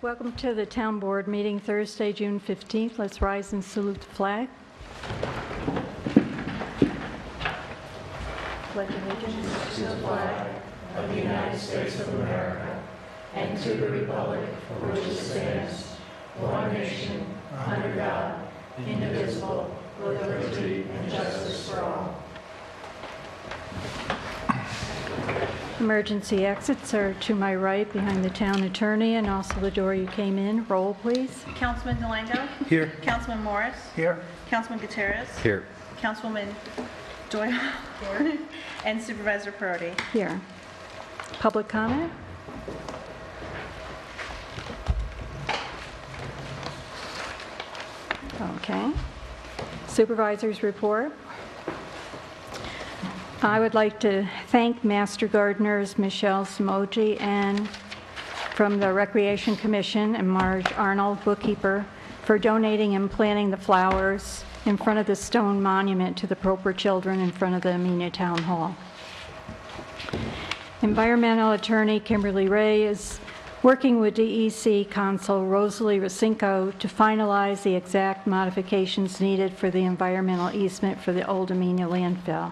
Welcome to the Town Board meeting Thursday, June 15th. Let's rise and salute the flag. Pledge allegiance to the flag of the United States of America and to the republic for which it stands, one nation, under God, indivisible, with liberty and justice for all. Emergency exits are to my right behind the town attorney and also the door you came in. Roll, please. Councilman Delango? Here. Councilman Morris? Here. Councilman Gutierrez? Here. Councilwoman Doyle? Here. And Supervisor Perotti? Here. Public comment? Okay. Supervisor's report. I would like to thank Master Gardeners Michelle Simoji and from the Recreation Commission and Marge Arnold, bookkeeper, for donating and planting the flowers in front of the stone monument to the Proper children in front of the Amenia Town Hall. Environmental attorney Kimberly Ray is working with DEC counsel Rosalie Racinko to finalize the exact modifications needed for the environmental easement for the old Amenia landfill.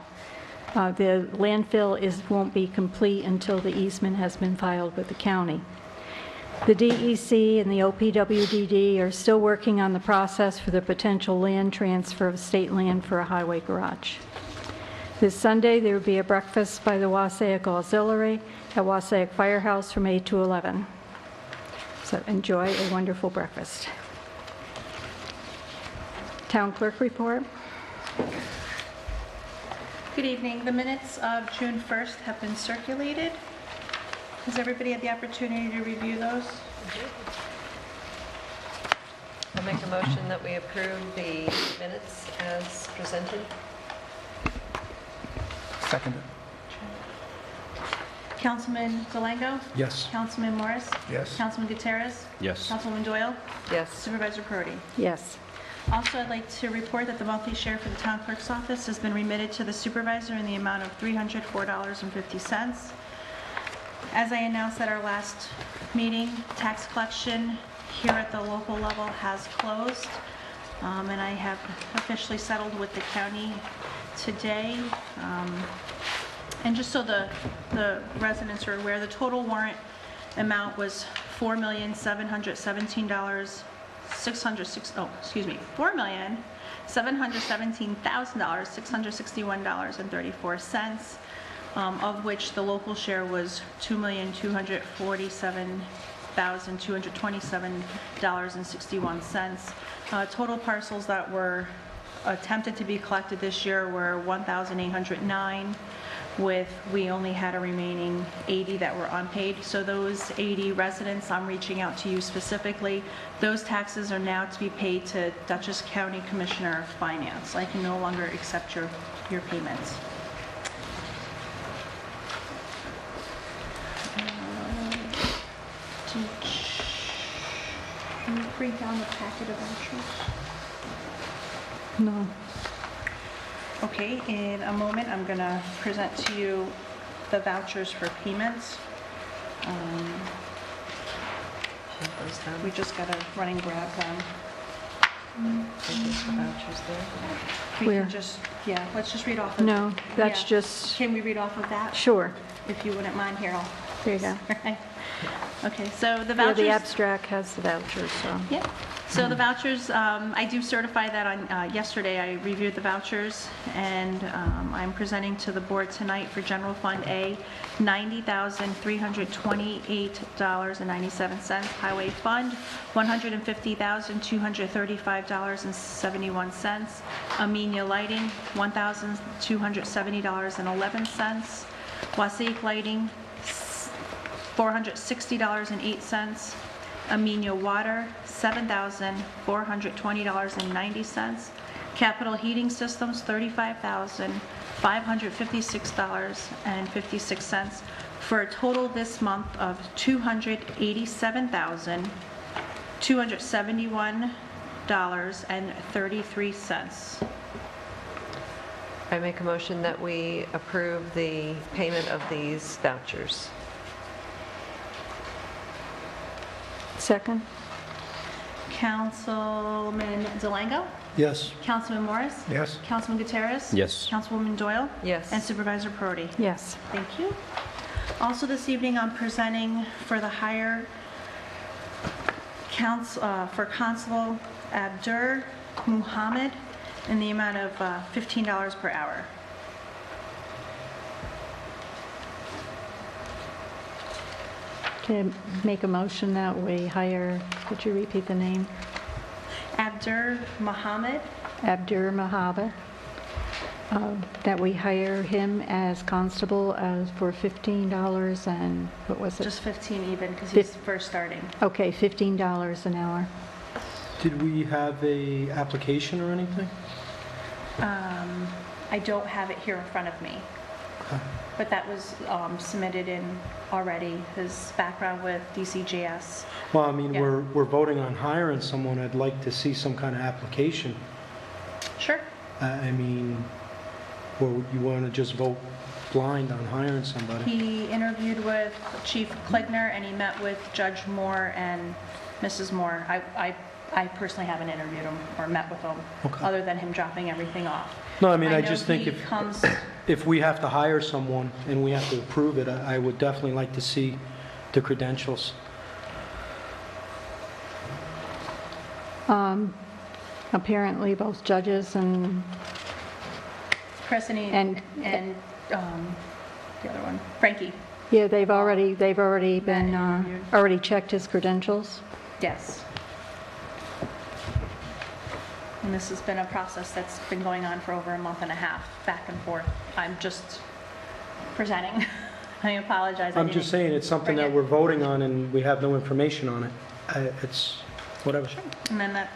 The landfill won't be complete until the easement has been filed with the county. The DEC and the OPWDD are still working on the process for the potential land transfer of state land for a highway garage. This Sunday, there will be a breakfast by the Wassaic Auxiliary at Wassaic Firehouse from 8 to 11. So enjoy a wonderful breakfast. Town clerk report. Good evening. The minutes of June 1st have been circulated. Has everybody had the opportunity to review those? I'll make a motion that we approve the minutes as presented. Seconded. Councilman Delango? Yes. Councilman Morris? Yes. Councilman Gutierrez? Yes. Councilwoman Doyle? Yes. Supervisor Perotti? Yes. Also, I'd like to report that the monthly share for the town clerk's office has been remitted to the supervisor in the amount of $304.50. As I announced at our last meeting, tax collection here at the local level has closed, and I have officially settled with the county today. And just so the residents are aware, the total warrant amount was $4,717,661.34, of which the local share was $2,247,227.61. Total parcels that were attempted to be collected this year were 1,809. We only had a remaining 80 that were unpaid. So those 80 residents, I'm reaching out to you specifically. Those taxes are now to be paid to Dutchess County Commissioner of Finance. I can no longer accept your payments. Can you bring down the packet of vouchers? No. Okay, in a moment, I'm going to present to you the vouchers for payments. We just got to run and grab them. There's the vouchers there. We Where? can just, yeah, let's just read off of No, that's yeah. just, Can we read off of that? sure. If you wouldn't mind, here, I'll. There you go. Okay, so the Yeah, vouchers. the abstract has the vouchers, so. Yeah. So the vouchers, I do certify that on yesterday I reviewed the vouchers, and I'm presenting to the board tonight for General Fund A, $90,328.97. Highway Fund, $150,235.71. Amenia Lighting, $1,270.11. Wassaic Lighting, $460.08. Amenia Water, $7,420.90. Capital Heating Systems, $35,556.56, for a total this month of $287,271.33. I make a motion that we approve the payment of these vouchers. Second? Councilman Delango? Yes. Councilman Morris? Yes. Councilman Gutierrez? Yes. Councilwoman Doyle? Yes. And Supervisor Perotti? Yes. Thank you. Also this evening, I'm presenting for the hire for Constable Abdur Muhammad in the amount of $15 per hour. Can I make a motion that we hire, could you repeat the name? Abdur Muhammad, Abdur Mahaba, that we hire him as constable for $15 and, what was it? just 15 even because he's first starting. Okay, $15 an hour. Did we have a application or anything? I don't have it here in front of me, but that was submitted in already, his background with DCJS. Well, I mean, Yeah. we're voting on hiring someone. I'd like to see some kind of application. Sure. I mean, or you want to just vote blind on hiring somebody? He interviewed with Chief Kligner and he met with Judge Moore and Mrs. Moore. I personally haven't interviewed him or met with him, Okay. other than him dropping everything off. No, I mean, I know just think he comes, if we have to hire someone and we have to approve it, I would definitely like to see the credentials. Apparently, both judges and Chris and the other one, Frankie. yeah, they've already been, interviewed. already checked his credentials. Yes. And this has been a process that's been going on for over a month and a half, back and forth. I'm just presenting. I apologize. I I'm just didn't saying, it's something bring that it. we're voting on and we have no information on it. It's, whatever. And then that,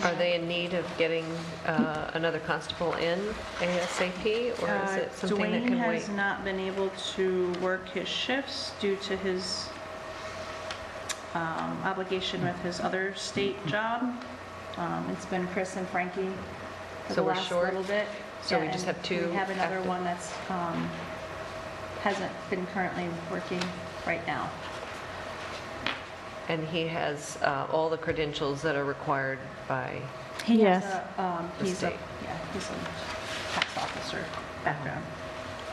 Are they in need of getting another constable in ASAP, or is it something that Dwayne can wait? has not been able to work his shifts due to his obligation with his other state job. It's been Chris and Frankie for So the we're last short? little bit. So we Yeah, just and have two We have another active. one that's hasn't been currently working right now. And he has all the credentials that are required by, He has Yes. a, The he's a, state. yeah, he's a tax officer background.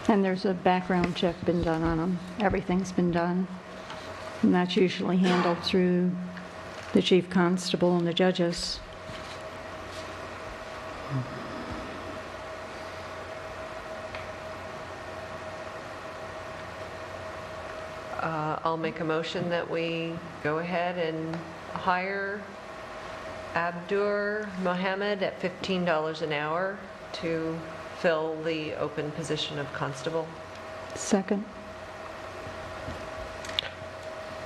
And there's a background check been done on him. Everything's been done. And that's usually handled through the chief constable and the judges. I'll make a motion that we go ahead and hire Abdur Mohammed at $15 an hour to fill the open position of constable. Second?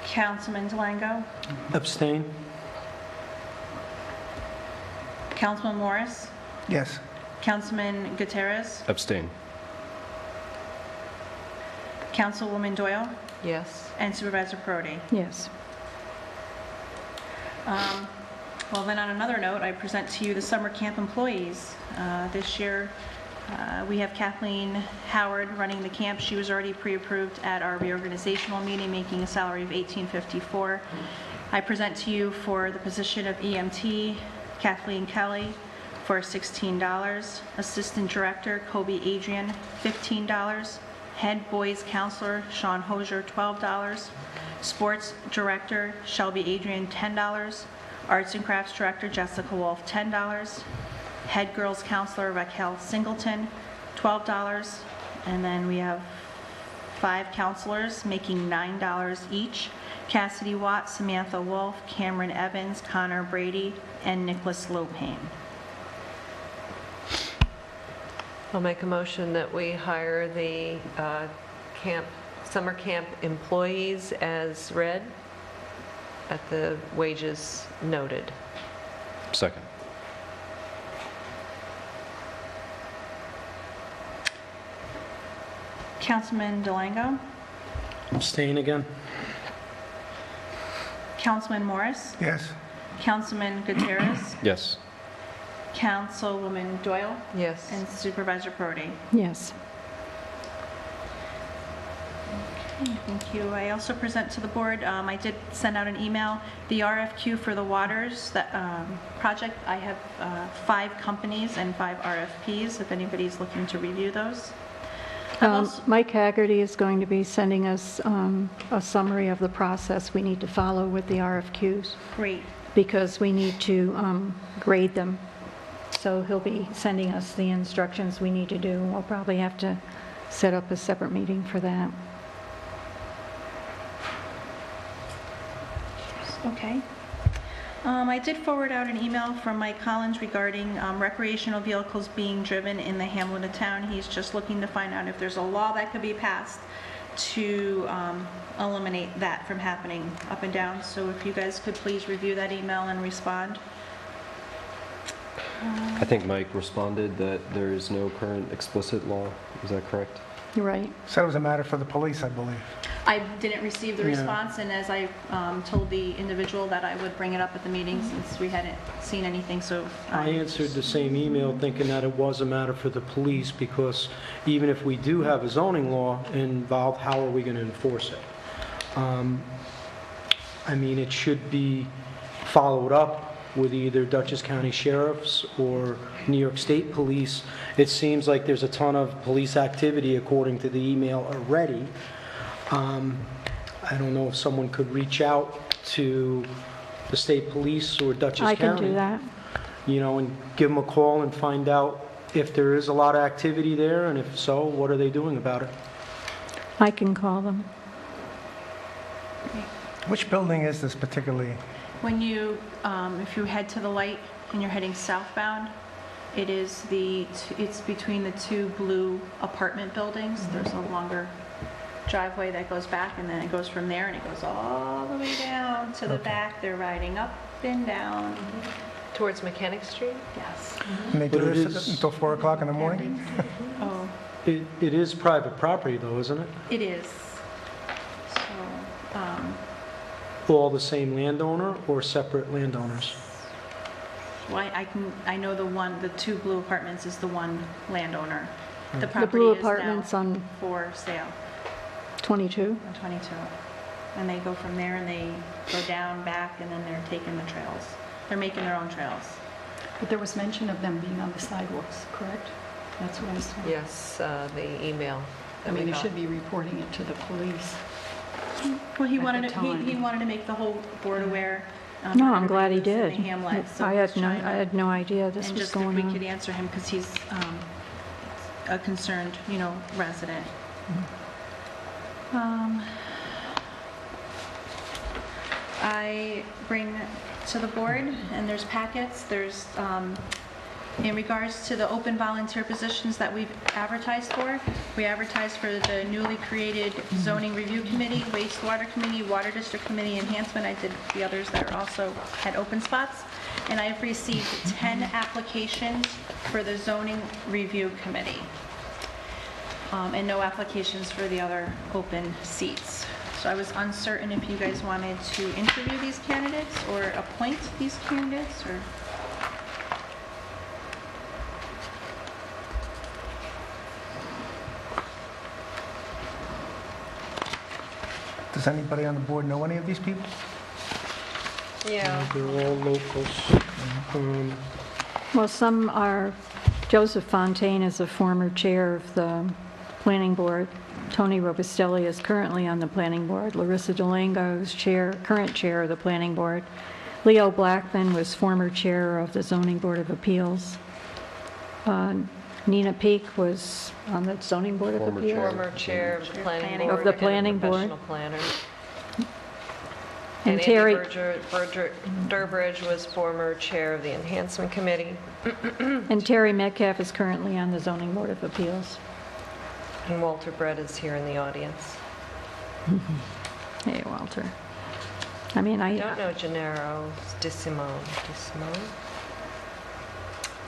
Councilman Delango, Abstain? Councilman Morris, Yes. Councilman Gutierrez, Abstain. Councilwoman Doyle, Yes? and Supervisor Perotti. Yes. Well, then on another note, I present to you the summer camp employees. This year, we have Kathleen Howard running the camp. She was already pre-approved at our reorganizational meeting, making a salary of $18.54. I present to you for the position of EMT, Kathleen Kelly, for $16. Assistant Director, Kobe Adrian, $15. Head Boys Counselor, Sean Hosier, $12. Sports Director, Shelby Adrian, $10. Arts and Crafts Director, Jessica Wolf, $10. Head Girls Counselor, Raquel Singleton, $12. And then we have 5 counselors making $9 each. Cassidy Watt, Samantha Wolf, Cameron Evans, Connor Brady, and Nicholas Lopane. I'll make a motion that we hire the summer camp employees as read at the wages noted. Second. Councilman Delango, Abstain again? Councilman Morris, Yes. Councilman Gutierrez, Yes. Councilwoman Doyle, Yes. and Supervisor Perotti. Yes. Thank you. I also present to the board, I did send out an email, the RFQ for the waters that project. I have 5 companies and 5 RFPs, if anybody's looking to review those. Mike Haggerty is going to be sending us a summary of the process we need to follow with the RFQs, Great. because we need to grade them. So he'll be sending us the instructions we need to do. We'll probably have to set up a separate meeting for that. Okay. I did forward out an email from Mike Collins regarding recreational vehicles being driven in the hamlet of town. He's just looking to find out if there's a law that could be passed to eliminate that from happening up and down. So if you guys could please review that email and respond. I think Mike responded that there is no current explicit law. Is that correct? You're right. Said it was a matter for the police, I believe. I didn't receive the Yeah. response, and as I told the individual that I would bring it up at the meeting since we hadn't seen anything, so... I answered the same email thinking that it was a matter for the police, because even if we do have a zoning law involved, how are we going to enforce it? I mean, it should be followed up with either Dutchess County Sheriffs or New York State Police. It seems like there's a ton of police activity according to the email already. I don't know if someone could reach out to the state police or Dutchess County. I can do that. You know, and give them a call and find out if there is a lot of activity there, and if so, what are they doing about it? I can call them. Which building is this particularly? When you, if you head to the light and you're heading southbound, it's between the 2 blue apartment buildings. There's a longer driveway that goes back, and then it goes from there, and it goes all the way down to the back. They're riding up and down. Towards Mechanic Street? Yes. And they do But it this is- until 4 o'clock in the morning? Oh, It is private property though, isn't it? it is. So, All the same landowner or separate landowners? well, I know the 2 blue apartments is the one landowner. The The property blue is apartments now on for sale 22. on 22. And they go from there and they go down, back, and then they're taking the trails. They're making their own trails. But there was mention of them being on the sidewalks, correct? That's what I saw. Yes, the email. I that we mean, you got. should be reporting it to the police. Well, he At wanted the to, time. he wanted to make the whole board aware. No, I'm glad he everybody did. lives in the hamlet, so I he's had trying to- had no idea this And was just if going we could on. answer him, because he's a concerned, resident. I bring to the board, and there's packets, there's, in regards to the open volunteer positions that we've advertised for, we advertised for the newly created zoning review committee, wastewater committee, water district committee enhancement. I did the others that also had open spots. And I've received 10 applications for the zoning review committee. And no applications for the other open seats. So I was uncertain if you guys wanted to interview these candidates or appoint these candidates, or... Does anybody on the board know any of these people? Yeah. They're all locals. Well, some are, Joseph Fontaine is a former chair of the planning board. Tony Robustelli is currently on the planning board. Larissa Delango is current chair of the planning board. Leo Blackman was former chair of the zoning board of appeals. Nina Peak was on the zoning board of Former appeals. chair. Former chair of the planning Of board. the and a planning board. professional planner. And And Terry- Andy Durbridge was former chair of the enhancement committee. And Terry Metcalf is currently on the zoning board of appeals. And Walter Brett is here in the audience. Hey, Walter. I mean, I don't know Gennaro De Simone.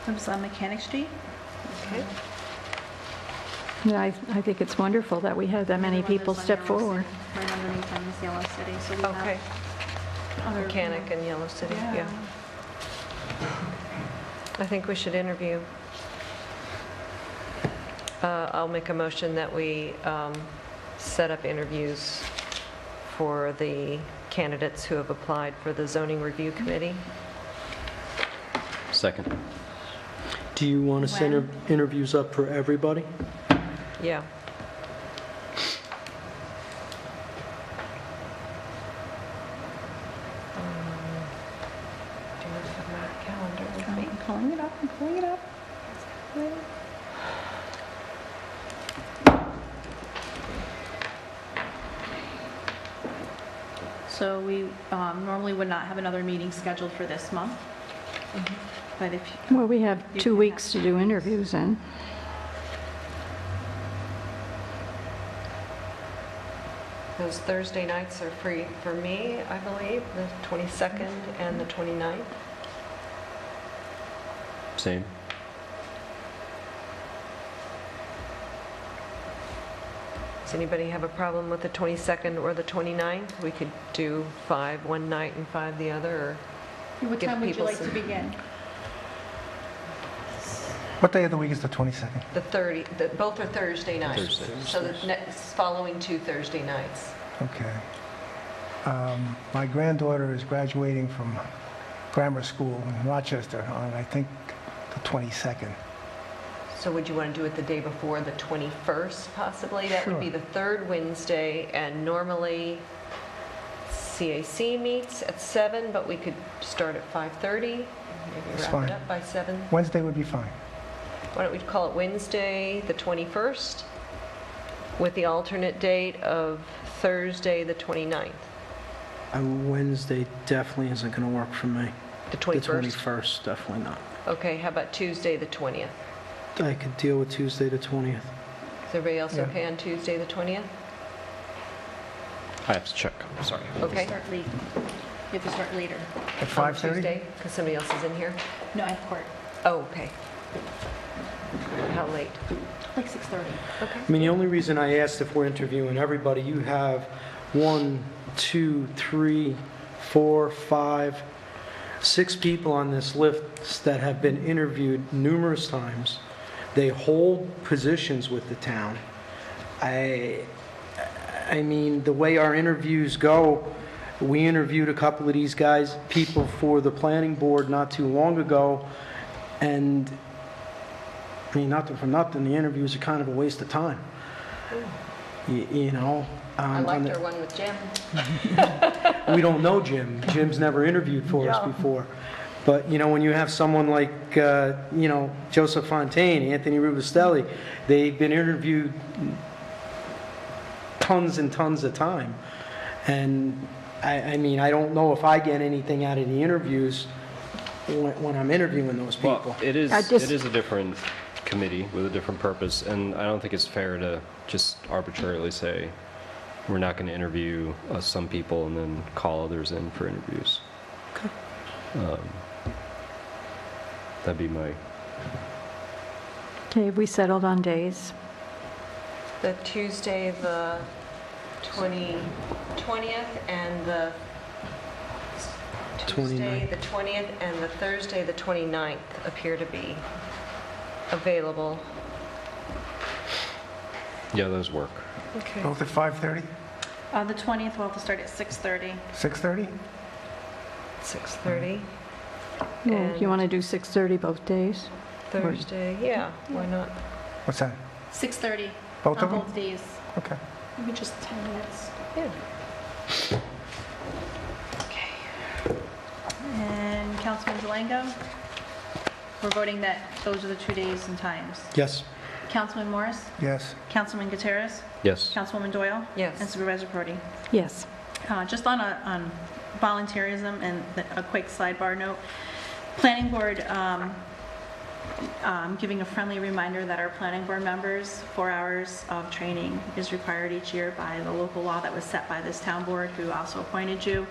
It was on Mechanic Street. Okay. I think it's wonderful that we have that many Another one people that's on step Yellow forward. City. Right underneath them is Yellow City, so we Okay. have other... Mechanic in Yellow City, yeah. I think we should interview. I'll make a motion that we set up interviews for the candidates who have applied for the zoning review committee. Second. Do you want to set When? interviews up for everybody? Yeah. Do you have my calendar with me? I'm pulling it up, I'm pulling it up. So we normally would not have another meeting scheduled for this month. But if, Well, we have You 2 can weeks to do interviews in. Those Thursday nights are free for me, I believe, the 22nd and the 29th. Same. Does anybody have a problem with the 22nd or the 29th? We could do 5 one night and 5 the other, or what Give time would you people like to some- begin? What day of the week is the 22nd? the 30, both are Thursday nights. Thursday. So the next, following 2 Thursday nights. Okay. My granddaughter is graduating from grammar school in Rochester on, I think, the 22nd. So would you want to do it the day before, the 21st possibly? That would be Sure. the third Wednesday, and normally CAC meets at 7, but we could start at 5:30, maybe That's wrap fine. it up by 7. Wednesday would be fine. Why don't we call it Wednesday, the 21st, with the alternate date of Thursday, the 29th? Wednesday definitely isn't going to work for me. The The 21st? 21st, definitely not. Okay, how about Tuesday, the 20th? I could deal with Tuesday the 20th. Is everybody else Yeah. okay on Tuesday, the 20th? I have to check, I'm sorry. Okay. Start late. You have to start later. At On 5:30? Tuesday, because somebody else is in here? No, I have court, Oh, okay. How late? like 6:30. Okay. I mean, the only reason I asked if we're interviewing everybody, you have 1, 2, 3, 4, 5, 6 people on this list that have been interviewed numerous times. They hold positions with the town. I mean, the way our interviews go, we interviewed a couple of these guys, people for the planning board not too long ago, and I mean, nothing for nothing, the interviews are kind of a waste of time. You know? I on liked the- our one with Jim. We don't know Jim. Jim's never interviewed for us before. But, you know, when you have someone like, you know, Joseph Fontaine, Anthony Rubistelli, they've been interviewed tons and tons of time. And, I mean, I don't know if I get anything out of the interviews when I'm interviewing those people. Well, it is I just- a different committee with a different purpose, and I don't think it's fair to just arbitrarily say, we're not going to interview some people and then call others in for interviews. That'd be my, Okay, we settled on days. The Tuesday, the 20th, and the Tuesday, 29th. the 20th, and the Thursday, the 29th appear to be available. yeah, those work. Okay. Both at 5:30? The 20th, we'll have to start at 6:30. 6:30? 6:30. Well, And you want to do 6:30 both days? Thursday, yeah, why not? What's that? 6:30 Both on of them? both days. Okay. Maybe just 10 minutes. Yeah. Okay. And Councilman Delango? We're voting that those are the 2 days and times. Yes. Councilman Morris? Yes. Councilman Gutierrez? Yes. Councilwoman Doyle? Yes. And Supervisor Prodi? Yes. Just on volunteerism and a quick sidebar note, Planning Board, giving a friendly reminder that our Planning Board members, 4 hours of training is required each year by the local law that was set by this town board, who also appointed you.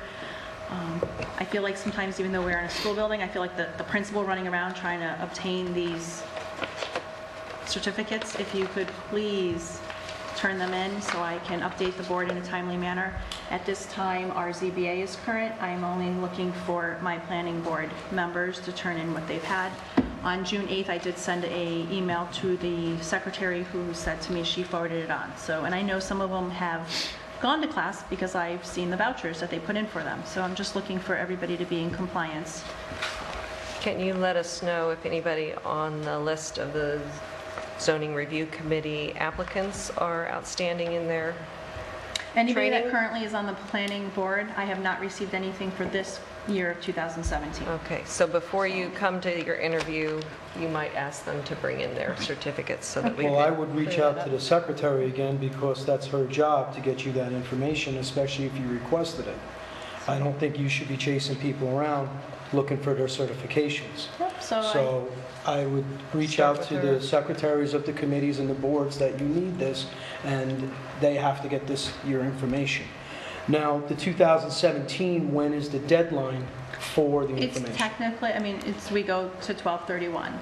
I feel like sometimes, even though we're in a school building, I feel like the principal running around trying to obtain these certificates, if you could please turn them in so I can update the board in a timely manner. At this time, our ZBA is current. I am only looking for my planning board members to turn in what they've had. On June 8th, I did send a email to the secretary who said to me she forwarded it on. So, and I know some of them have gone to class because I've seen the vouchers that they put in for them. So I'm just looking for everybody to be in compliance. Can you let us know if anybody on the list of the zoning review committee applicants are outstanding in their Anybody that training? currently is on the planning board, I have not received anything for this year of 2017. Okay, so before you come to your interview, you might ask them to bring in their certificates so that we Well, I can would reach clear out that to up. the secretary again because that's her job to get you that information, especially if you requested it. I don't think you should be chasing people around looking for their certifications. Yep, So I would reach Start out with to her. the secretaries of the committees and the boards that you need this, and they have to get your information. Now, the 2017, when is the deadline for the It's information? technically, I mean, we go to 12/31,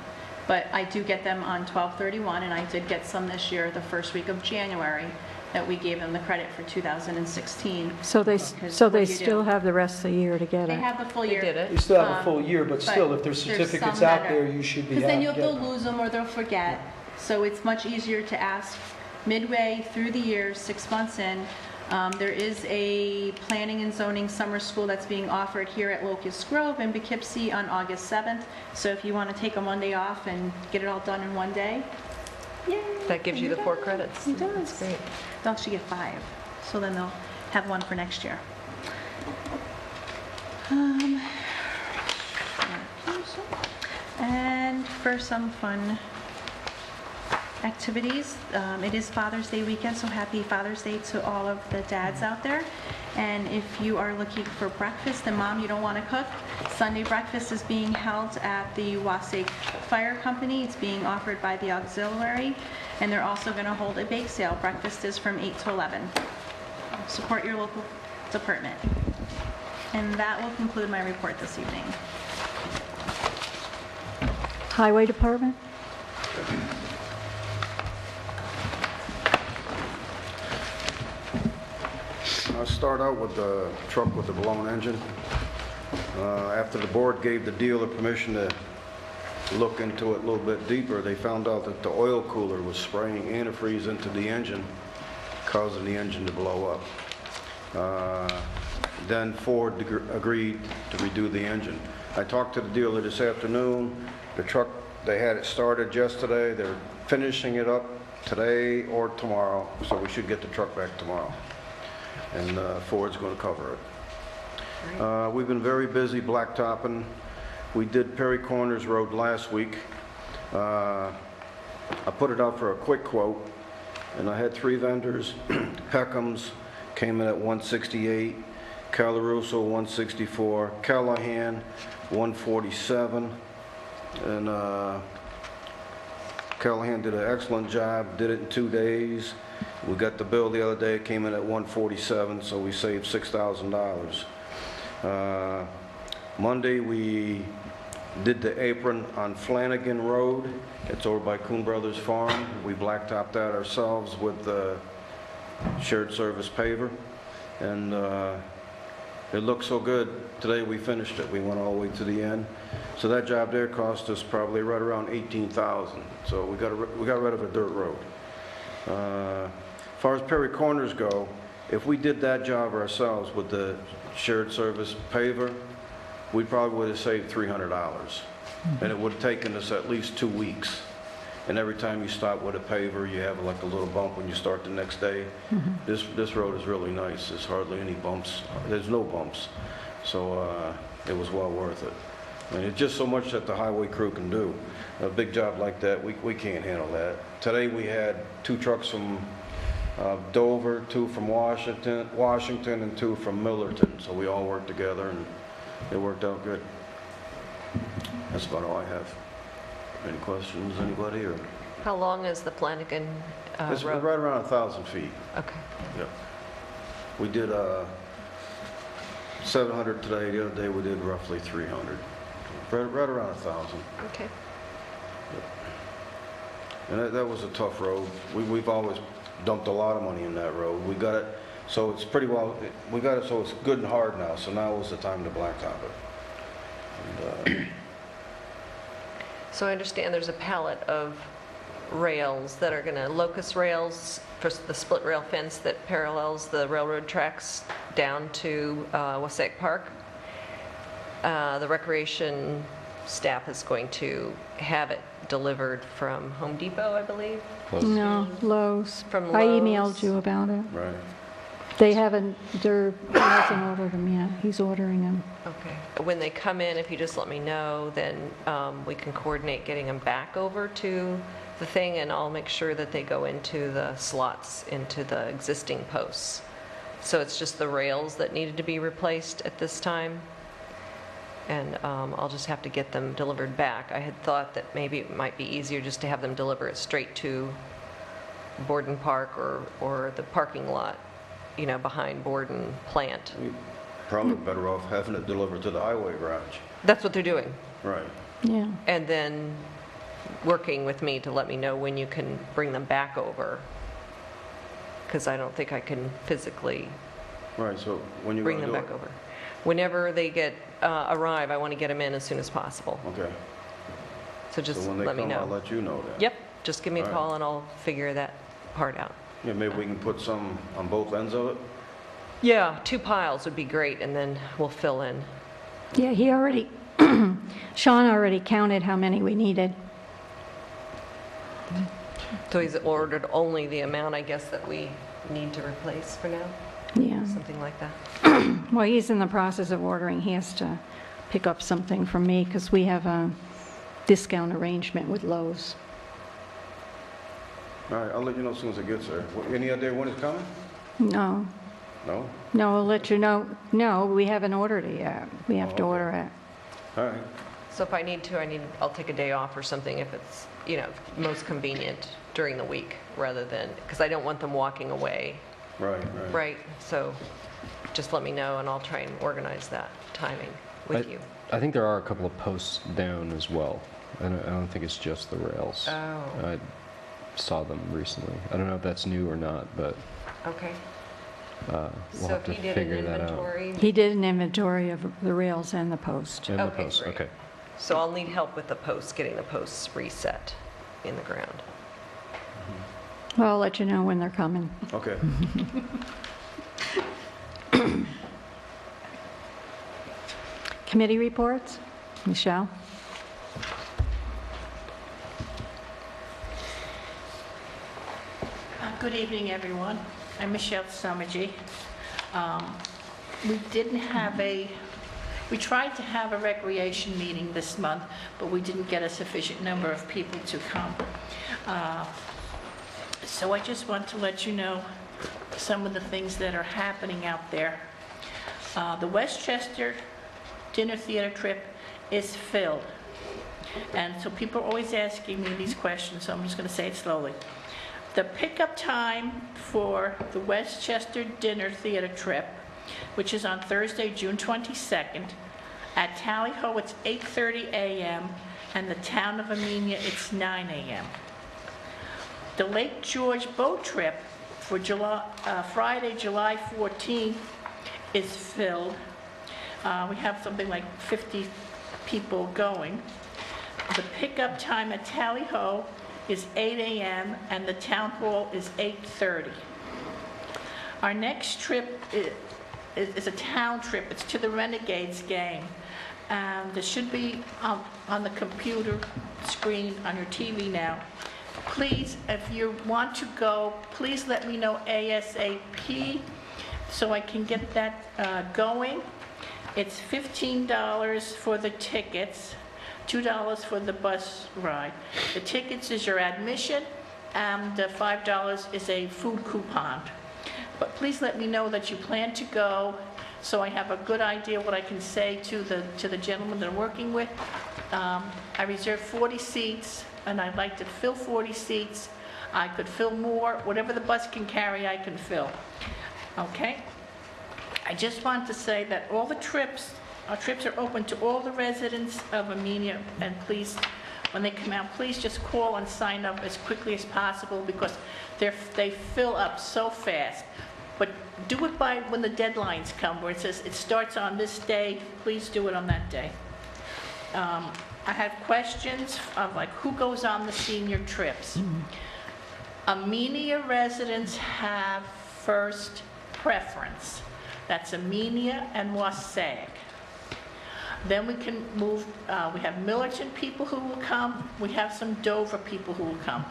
but I do get them on 12/31, and I did get some this year, the first week of January, that we gave them the credit for 2016. So they Because so what they do you still do? have the rest of the year to get They it? have the full They year. did it. You still have a full year, but still, if there's there's certificates some out that there, are- you should be Because then happy. they'll lose them or they'll forget. So it's much easier to ask midway through the year, 6 months in. There is a planning and zoning summer school that's being offered here at Locust Grove in Poughkeepsie on August 7th. So if you want to take a Monday off and get it all done in one day, yay! That gives you the 4 credits. It does. That's great. They'll actually get 5. So then they'll have one for next year. And for some fun activities, it is Father's Day weekend, so happy Father's Day to all of the dads out there. And if you are looking for breakfast and mom, you don't want to cook, Sunday breakfast is being held at the Wasake Fire Company. It's being offered by the auxiliary, and they're also going to hold a bake sale. Breakfast is from 8 to 11. Support your local department. And that will conclude my report this evening. Highway Department? I'll start out with the truck with the blown engine. After the board gave the dealer permission to look into it a little bit deeper, they found out that the oil cooler was spraying antifreeze into the engine, causing the engine to blow up. Then Ford agreed to redo the engine. I talked to the dealer this afternoon. The truck, they had it started yesterday. They're finishing it up today or tomorrow, so we should get the truck back tomorrow. And Ford's going to cover it. We've been very busy blacktopping. We did Perry Corners Road last week. I put it out for a quick quote, and I had 3 vendors. Peckham's came in at $168, Calaruso $164, Callahan $147, and Callahan did an excellent job, did it in 2 days. We got the bill the other day, it came in at $147, so we saved $6,000. Monday, we did the apron on Flanagan Road. It's over by Coon Brothers Farm. We blacktopped that ourselves with the shared service paver, and it looked so good. Today we finished it. We went all the way to the end. So that job there cost us probably right around $18,000. So we got rid of a dirt road. As far as Perry Corners go, if we did that job ourselves with the shared service paver, we probably would have saved $300. And it would have taken us at least 2 weeks. And every time you stop with a paver, you have like a little bump when you start the next day. This road is really nice. There's hardly any bumps. There's no bumps. So it was well worth it. I mean, it's just so much that the highway crew can do. A big job like that, we can't handle that. Today we had 2 trucks from Dover, 2 from Washington, and 2 from Millerton. So we all worked together, and it worked out good. That's about all I have. Any questions, anybody? Or How long is the Flanagan it's road? right around 1,000 feet. Okay. Yeah. We did 700 today. The other day we did roughly 300. Right around 1,000. Okay. And that was a tough road. We've always dumped a lot of money in that road. We got it so it's pretty well. We got it so it's good and hard now. So now is the time to blacktop it. And, So I understand there's a pallet of rails that are going to, locust rails for the split rail fence that parallels the railroad tracks down to Wasatch Park. The recreation staff is going to have it delivered from Home Depot, I believe. No, Lowe's. From I Lowe's. emailed you about it. Right. He hasn't ordered them yet. He's ordering them. Okay. When they come in, if you just let me know, then we can coordinate getting them back over to the thing, and I'll make sure that they go into the slots into the existing posts. So it's just the rails that needed to be replaced at this time, and I'll just have to get them delivered back. I had thought that maybe it might be easier just to have them deliver it straight to Borden Park or the parking lot, you know, behind Borden plant. You're probably better off having it delivered to the highway garage. That's what they're doing. Right. Yeah. And then working with me to let me know when you can bring them back over, because I don't think I can physically Right, so when you bring gonna them do back it? over. Whenever they arrive, I want to get them in as soon as possible. Okay. So just So when they let me come, I'll know. let you know then. Yep, just give me a All right. call and I'll figure that part out. Yeah, maybe we can put some on both ends of it? Yeah, 2 piles would be great, and then we'll fill in. Yeah, he already, Sean already counted how many we needed. So he's ordered only the amount, I guess, that we need to replace for now, Yeah. something like that. Well, he's in the process of ordering. He has to pick up something from me because we have a discount arrangement with Lowe's. All right, I'll let you know as soon as it gets there. Any idea when it's coming? No, No? no, I'll let you know. No, we haven't ordered it yet. We have to Oh, okay. order it. All right. So if I need to, I'll take a day off or something if it's, you know, most convenient during the week rather than, because I don't want them walking away, Right, right. right? So just let me know and I'll try and organize that timing with you. I think there are a couple of posts down as well. I don't think it's just the rails. Oh, I saw them recently. I don't know if that's new or not, but okay. we'll So have if to you did figure an that out. inventory, He did an inventory of the rails and the post. And the Okay, posts, great. okay. so I'll need help with the posts, getting the posts reset in the ground. Well, I'll let you know when they're coming. Okay. Committee reports? Michelle? Good evening, everyone. I'm Michelle Summergy. We tried to have a recreation meeting this month, but we didn't get a sufficient number of people to come. So I just want to let you know some of the things that are happening out there. The Westchester dinner theater trip is filled. And so people are always asking me these questions, so I'm just going to say it slowly. The pickup time for the Westchester dinner theater trip, which is on Thursday, June 22nd, at Tally Ho, it's 8:30 a.m., and the town of Amenia, it's 9 a.m. The Lake George boat trip for Friday, July 14th, is filled. We have something like 50 people going. The pickup time at Tally Ho is 8 a.m. and the town hall is 8:30. Our next trip is a town trip. It's to the Renegades game. There should be on the computer screen on your TV now. Please, if you want to go, please let me know ASAP so I can get that going. It's $15 for the tickets, $2 for the bus ride. The tickets is your admission, and $5 is a food coupon. But please let me know that you plan to go, so I have a good idea what I can say to the gentleman that I'm working with. I reserved 40 seats, and I'd like to fill 40 seats. I could fill more. Whatever the bus can carry, I can fill. Okay? I just want to say that all the trips, our trips are open to all the residents of Amenia, and please, when they come out, please just call and sign up as quickly as possible because they fill up so fast. But do it by when the deadlines come, where it says it starts on this day, please do it on that day. I had questions of like who goes on the senior trips. Amenia residents have first preference. That's Amenia and Wasaig. Then we can move, we have Millerton people who will come, we have some Dover people who will come.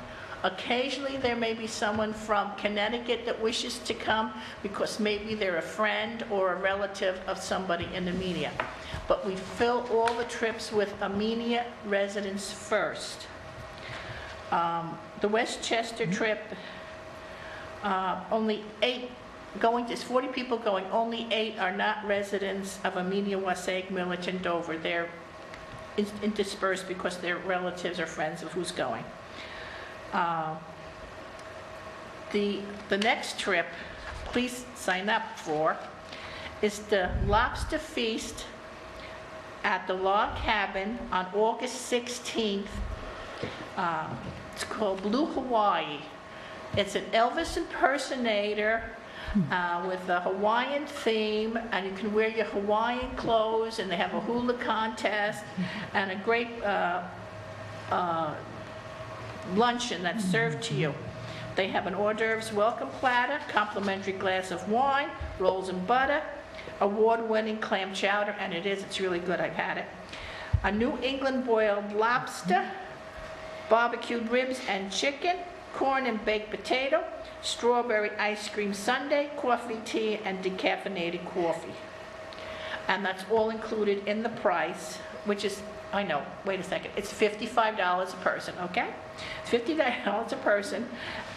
Occasionally, there may be someone from Connecticut that wishes to come because maybe they're a friend or a relative of somebody in Amenia. But we fill all the trips with Amenia residents first. The Westchester trip, only 8 going, there's 40 people going, only 8 are not residents of Amenia, Wasaig, Millerton, Dover. They're dispersed because they're relatives or friends of who's going. The next trip, please sign up for, is the Lobster Feast at the Log Cabin on August 16th. It's called Blue Hawaii. It's an Elvis impersonator with a Hawaiian theme, and you can wear your Hawaiian clothes, and they have a hula contest and a great luncheon that's served to you. They have an hors d'oeuvres welcome platter, complimentary glass of wine, rolls and butter, award-winning clam chowder, and it's really good, I've had it. A New England boiled lobster, barbecued ribs and chicken, corn and baked potato, strawberry ice cream sundae, coffee, tea, and decaffeinated coffee. And that's all included in the price, which is, I know, wait a second, it's $55 a person, okay? It's $50 a person,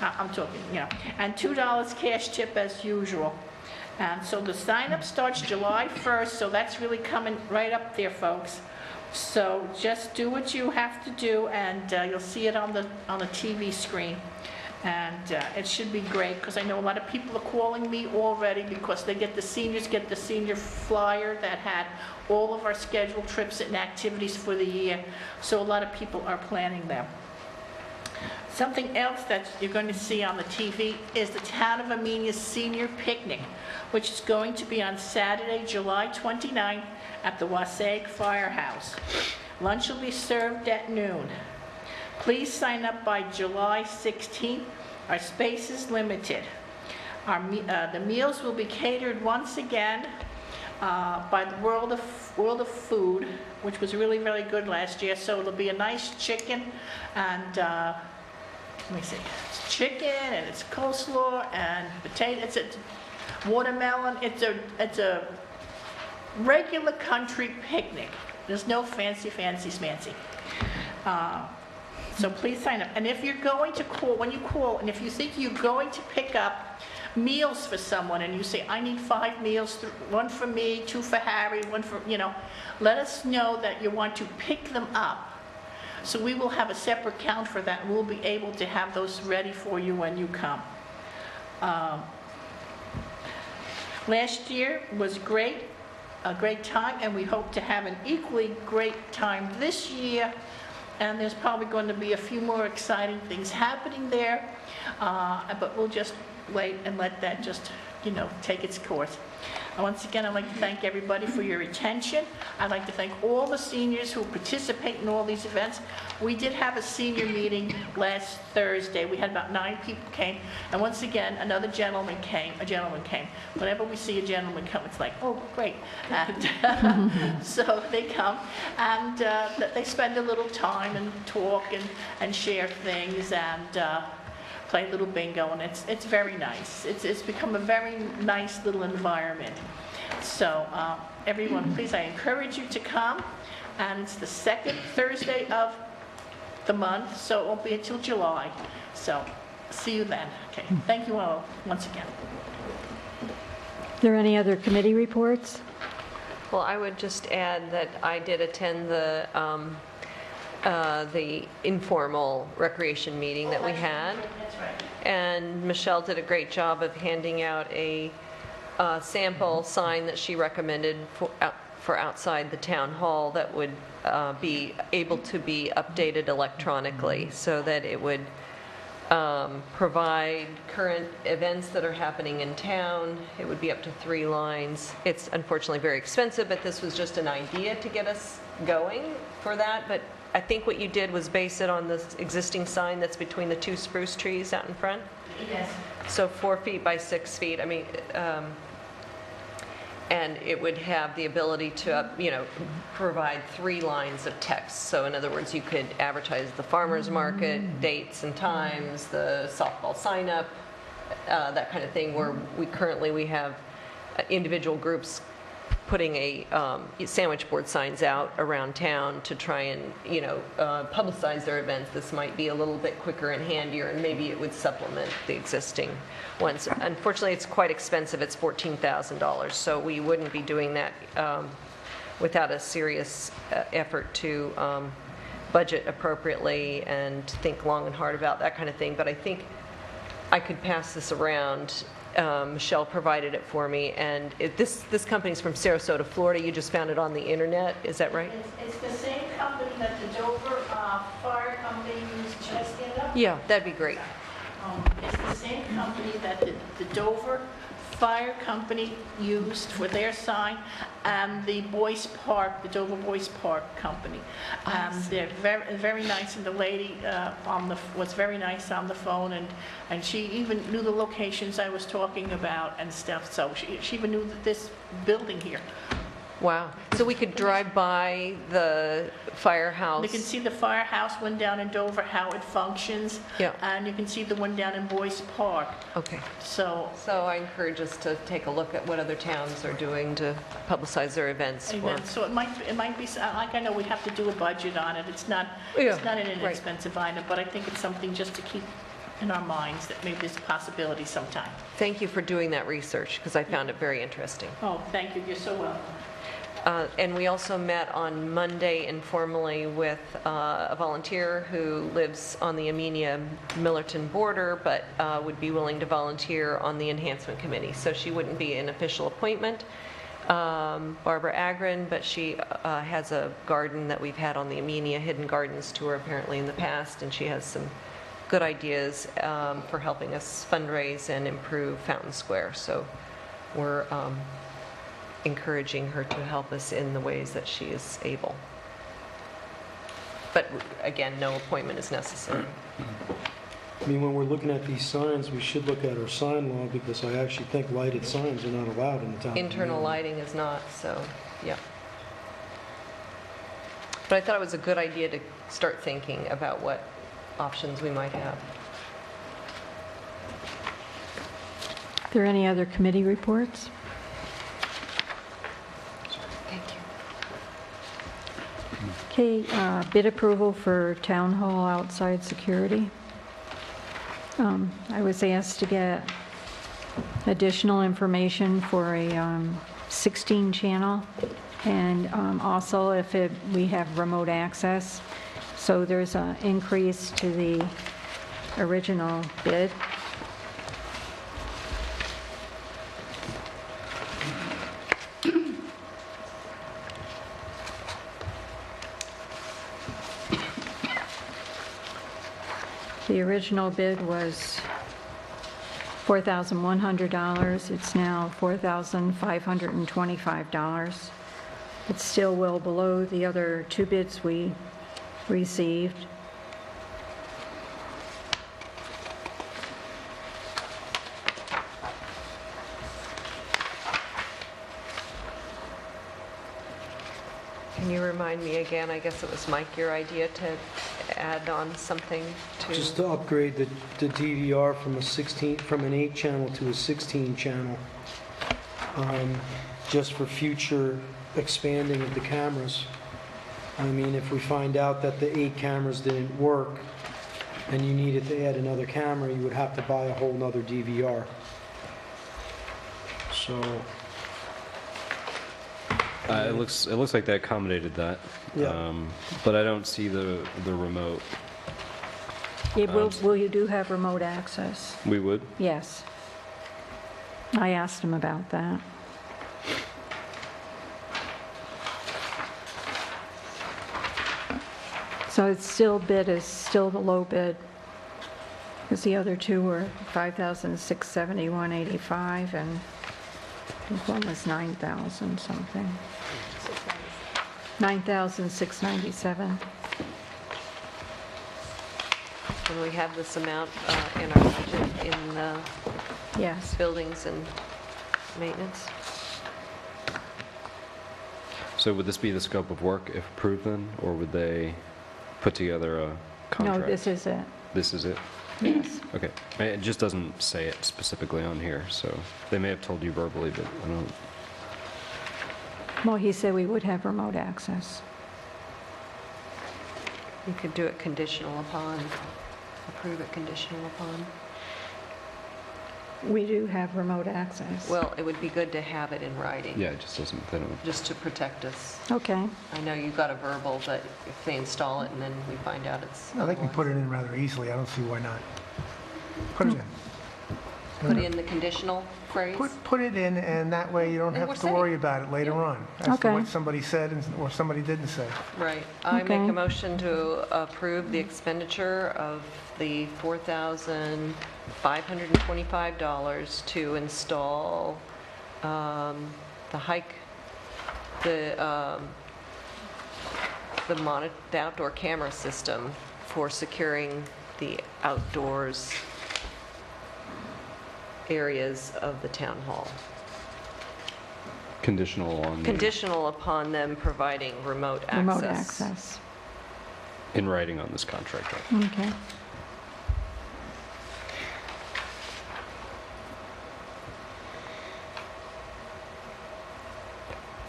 I'm talking, you know, and $2 cash tip as usual. And so the sign-up starts July 1st, so that's really coming right up there, folks. So just do what you have to do, and you'll see it on the TV screen. And it should be great, because I know a lot of people are calling me already because they get the senior flyer that had all of our scheduled trips and activities for the year. So a lot of people are planning them. Something else that you're going to see on the TV is the Town of Amenia's Senior Picnic, which is going to be on Saturday, July 29th at the Wasaig Firehouse. Lunch will be served at noon. Please sign up by July 16th. Our space is limited. The meals will be catered once again by the World of Food, which was really, really good last year. So it'll be a nice chicken and, let me see, it's chicken and it's coleslaw and potato, it's a watermelon. It's a regular country picnic. There's no fancy smancy. So please sign up. And if you're going to call, when you call, and if you think you're going to pick up meals for someone, and you say, I need 5 meals, 1 for me, 2 for Harry, 1 for, you know, let us know that you want to pick them up. So we will have a separate count for that. We'll be able to have those ready for you when you come. Last year was great, a great time, and we hope to have an equally great time this year. And there's probably going to be a few more exciting things happening there, but we'll just wait and let that just, you know, take its course. And once again, I'd like to thank everybody for your attention. I'd like to thank all the seniors who participate in all these events. We did have a senior meeting last Thursday. We had about 9 people came, and once again, a gentleman came. Whenever we see a gentleman come, it's like, oh, great. And so they come, and they spend a little time and talk and share things and play a little bingo, and it's very nice. It's become a very nice little environment. So everyone, please, I encourage you to come, and it's the 2nd Thursday of the month, so it won't be until July. So see you then. Okay, thank you all once again. Are there any other committee reports? Well, I would just add that I did attend the informal recreation meeting that we had. That's right. And Michelle did a great job of handing out a sample sign that she recommended for outside the town hall that would be able to be updated electronically so that it would provide current events that are happening in town. It would be up to 3 lines. It's unfortunately very expensive, but this was just an idea to get us going for that, but I think what you did was base it on the existing sign that's between the two spruce trees out in front. Yes. So 4 feet by 6 feet, I mean, and it would have the ability to, provide 3 lines of text. So in other words, you could advertise the farmer's market, dates and times, the softball sign-up, that kind of thing, where we have individual groups putting sandwich board signs out around town to try and, publicize their events. This might be a little bit quicker and handier, and maybe it would supplement the existing ones. Unfortunately, it's quite expensive. It's $14,000, so we wouldn't be doing that without a serious effort to budget appropriately and think long and hard about that kind of thing. But I think I could pass this around. Michelle provided it for me, and this company's from Sarasota, Florida. You just found it on the internet, is that right? It's the same company that the Dover Fire Company used yesterday. Yeah, that'd be great. It's the same company that the Dover Fire Company used for their sign, and the Dover Boys Park Company. They're very, very nice, and the lady was very nice on the phone, and she even knew the locations I was talking about and stuff, so she even knew this building here. Wow. So we could drive by the firehouse. You can see the firehouse one down in Dover, how it functions. Yeah. And you can see the one down in Boys Park. Okay. So I encourage us to take a look at what other towns are doing to publicize their events. So it might be, like, I know we have to do a budget on it. It's not an inexpensive item, but I think it's something just to keep in our minds that maybe there's a possibility sometime. Thank you for doing that research, because I found it very interesting. Oh, thank you. You're so welcome. And we also met on Monday informally with a volunteer who lives on the Amenia-Millerton border, but would be willing to volunteer on the enhancement committee. So she wouldn't be an official appointment, Barbara Agron, but she has a garden that we've had on the Amenia Hidden Gardens tour apparently in the past, and she has some good ideas for helping us fundraise and improve Fountain Square. So we're encouraging her to help us in the ways that she is able. But again, no appointment is necessary. I mean, when we're looking at these signs, we should look at our sign law, because I actually think lighted signs are not allowed in the town. Internal lighting is not, so, yeah. But I thought it was a good idea to start thinking about what options we might have. Are there any other committee reports? Okay, bid approval for town hall outside security. I was asked to get additional information for a 16 channel, and also if we have remote access. So there's an increase to the original bid. The original bid was $4,100. It's now $4,525. It's still well below the other 2 bids we received. Can you remind me again, I guess it was Mike, your idea to add on something to... Just to upgrade the DVR from an 8 channel to a 16 channel, just for future expanding of the cameras. I mean, if we find out that the 8 cameras didn't work and you needed to add another camera, you would have to buy a whole nother DVR. So... It looks like they accommodated that. Yeah. But I don't see the remote. Will you do have remote access? We would? Yes. I asked him about that. So it's still the low bid, because the other 2 were $5,671.85, and I think one was $9,000 something. $9,697. And we have this amount in our budget in Yes. buildings and maintenance. So would this be the scope of work if approved then, or would they put together a contract? No, this is it. This is it? Yes. Okay. It just doesn't say it specifically on here, so they may have told you verbally, but I don't... Well, he said we would have remote access. You could do it conditional upon, approve it conditional upon. We do have remote access. Well, it would be good to have it in writing. Yeah, it just doesn't, they don't... Just to protect us. Okay. I know you got a verbal, but if they install it and then we find out it's No, they can otherwise. put it in rather easily. I don't see why not. Put it in. Put in the conditional phrase? Put it in, and that way you don't And have we're to saying- worry about it later on. As to Okay. what somebody said or somebody didn't say. Right. I make Okay. a motion to approve the expenditure of the $4,525 to install the the outdoor camera system for securing the outdoors areas of the town hall. Conditional on... Conditional upon them providing remote access. Remote access. In writing on this contract. Right? Okay.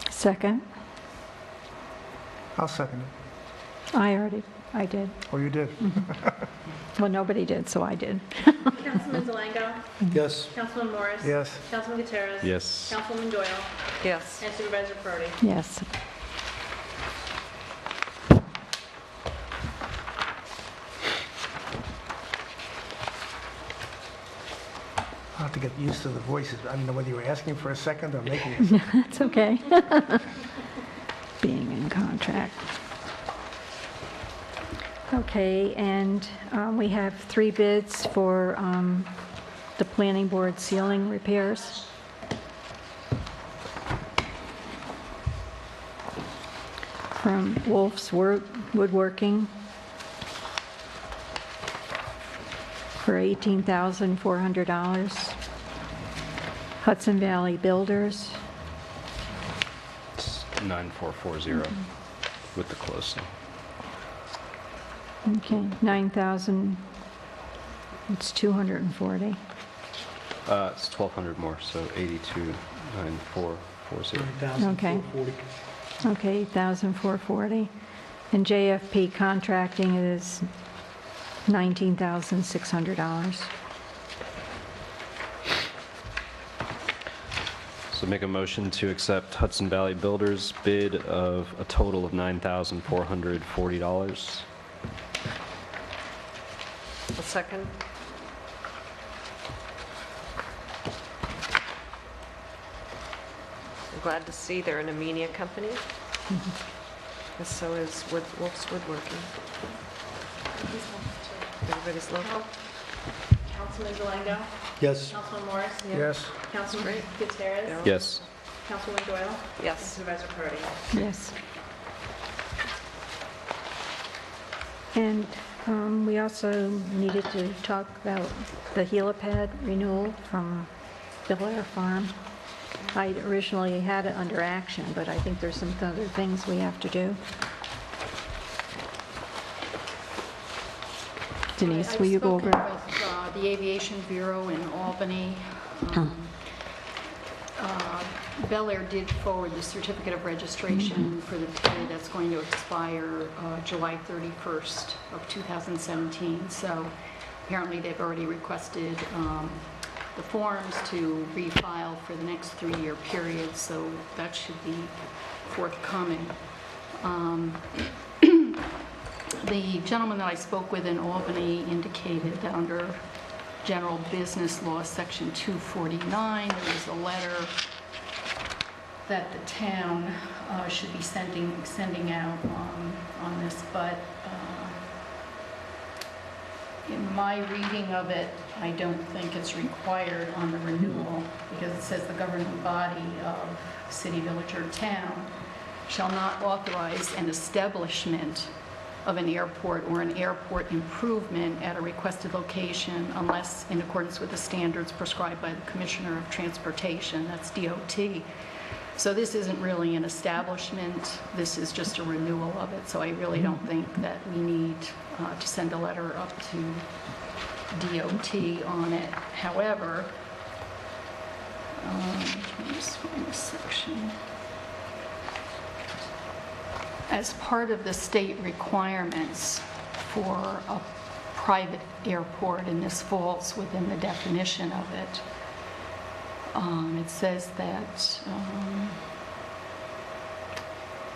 Second. I'll second it. I did. Or you did. Well, nobody did, so I did. Councilman Delango? Yes. Councilman Morris? Yes. Councilman Gutierrez? Yes. Councilwoman Doyle? Yes. And Supervisor Perotti? Yes. I'll have to get used to the voices. I don't know whether you were asking for a second or making a second. That's okay. Being in contract. Okay, and we have 3 bids for the planning board ceiling repairs. From Wolf's Woodworking for $18,400. Hudson Valley Builders, It's 9440 with the close. okay, 9,000, it's 240. It's 1,200 more, so 82,9440. Okay. Okay, 8,440. And JFP Contracting is $19,600. So make a motion to accept Hudson Valley Builders' bid of a total of $9,440. A second? I'm glad to see they're an Amenia company. And so is Wolf's Woodworking. Everybody's local? Councilman Delango? Yes. Councilman Morris? Yes. Councilman Gutierrez? Yes. Councilwoman Doyle? And Yes. Supervisor Perotti? Yes. And we also needed to talk about the helipad renewal from Bel Air Farm. I originally had it under action, but I think there's some other things we have to do. Denise, will you go over? I've spoken with the Aviation Bureau in Albany. Bel Air did forward the certificate of registration for the period that's going to expire July 31st of 2017. So apparently they've already requested the forms to refile for the next 3-year period, so that should be forthcoming. The gentleman that I spoke with in Albany indicated that under General Business Law, Section 249, there is a letter that the town should be sending out on this, but in my reading of it, I don't think it's required on the renewal, because it says the governing body of city, village, or town shall not authorize an establishment of an airport or an airport improvement at a requested location unless in accordance with the standards prescribed by the Commissioner of Transportation, that's DOT. So this isn't really an establishment, this is just a renewal of it, so I really don't think that we need to send a letter up to DOT on it. However, let me just find this section. As part of the state requirements for a private airport, and this falls within the definition of it, it says that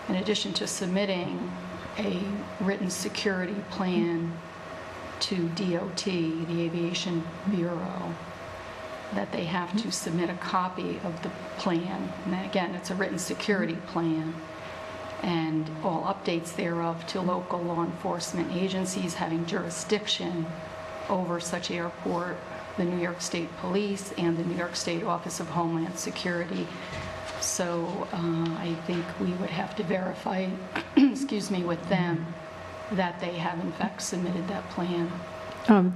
in addition to submitting a written security plan to DOT, the Aviation Bureau, that they have to submit a copy of the plan. And then again, it's a written security plan, and all updates thereof to local law enforcement agencies having jurisdiction over such airport, the New York State Police and the New York State Office of Homeland Security. So I think we would have to verify, excuse me, with them that they have in fact submitted that plan.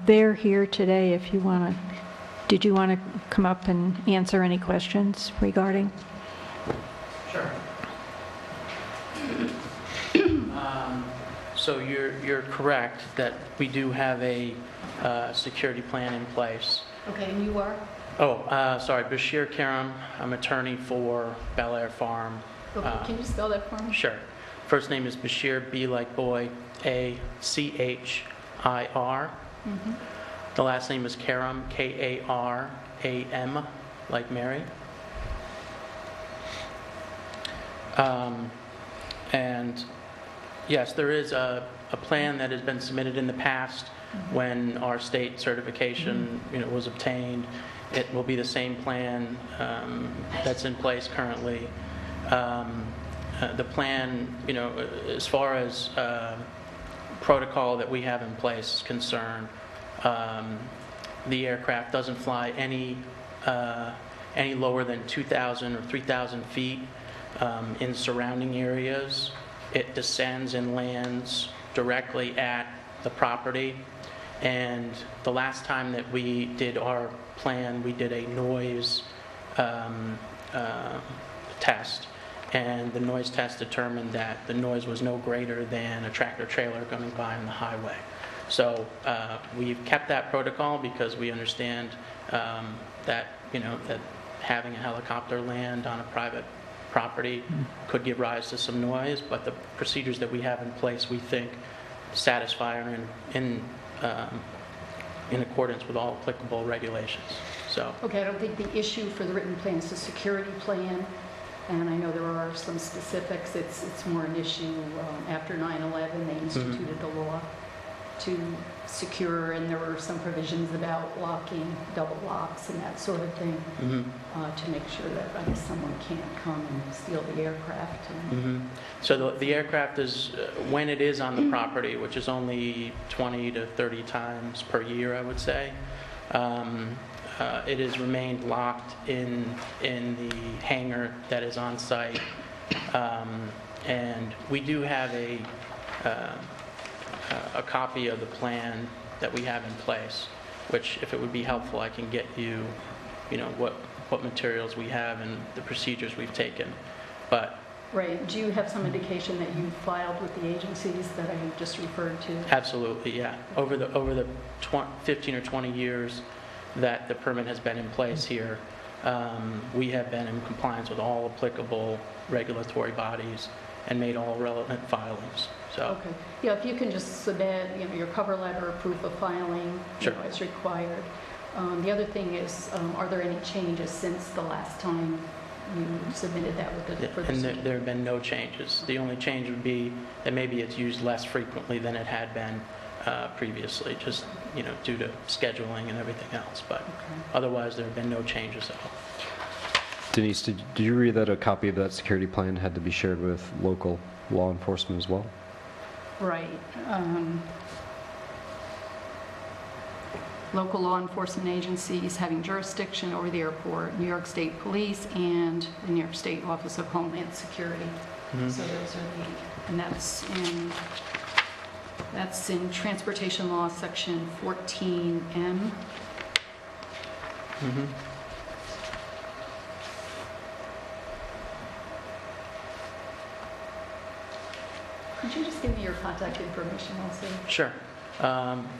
They're here today if you want to. Did you want to come up and answer any questions regarding? Sure. So you're correct that we do have a security plan in place. Okay, and you are? Oh, sorry, Bashir Karam. I'm attorney for Bel Air Farm. Okay, can you spell that for me? Sure. First name is Bashir, B like boy, A-C-H-I-R. Mm-hmm. The last name is Karam, K-A-R-A-M, like Mary. And yes, there is a plan that has been submitted in the past when our state certification, was obtained. It will be the same plan that's in place currently. The plan, as far as protocol that we have in place is concerned, the aircraft doesn't fly any lower than 2,000 or 3,000 feet in surrounding areas. It descends and lands directly at the property. And the last time that we did our plan, we did a noise test. And the noise test determined that the noise was no greater than a tractor trailer going by on the highway. So we've kept that protocol because we understand that, that having a helicopter land on a private property could give rise to some noise, but the procedures that we have in place, we think, satisfy or in accordance with all applicable regulations. So. Okay, I don't think the issue for the written plan is the security plan, and I know there are some specifics. It's more an issue after 9/11, they instituted the law to secure, and there were some provisions about locking, double locks and that sort of thing, to make sure that, I guess, someone can't come and steal the aircraft. So the aircraft is, when it is on the property, which is only 20 to 30 times per year, I would say, it has remained locked in the hangar that is on site. And we do have a copy of the plan that we have in place, which, if it would be helpful, I can get you, what materials we have and the procedures we've taken. But Right. Do you have some indication that you filed with the agencies that I just referred to? Absolutely, yeah. Over the 15 or 20 years that the permit has been in place here, we have been in compliance with all applicable regulatory bodies and made all relevant filings. So. Okay. Yeah, if you can just submit, your cover letter, proof of filing, Sure. As required. The other thing is, are there any changes since the last time you submitted that with the? For the and there have been no changes. The only change would be that maybe it's used less frequently than it had been previously, just due to scheduling and everything else. But otherwise, there have been no changes at all. Denise, did you read that a copy of that security plan had to be shared with local law enforcement as well? Right. Local law enforcement agencies having jurisdiction over the airport, New York State Police, and the New York State Office of Homeland Security. So those are and that's in Transportation Law, Section 14M. Mhm. Could you just give me your contact information also? Sure.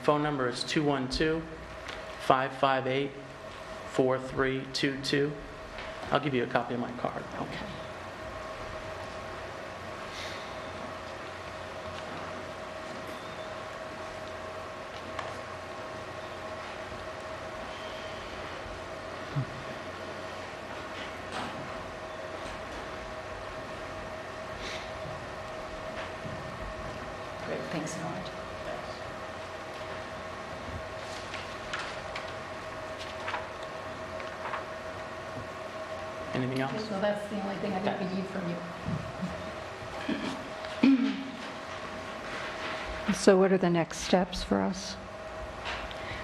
Phone number is 212-558-4322. I'll give you a copy of my card. Okay. Great, thanks, Howard. Anything else? So that's the only thing I think we need from you. So what are the next steps for us?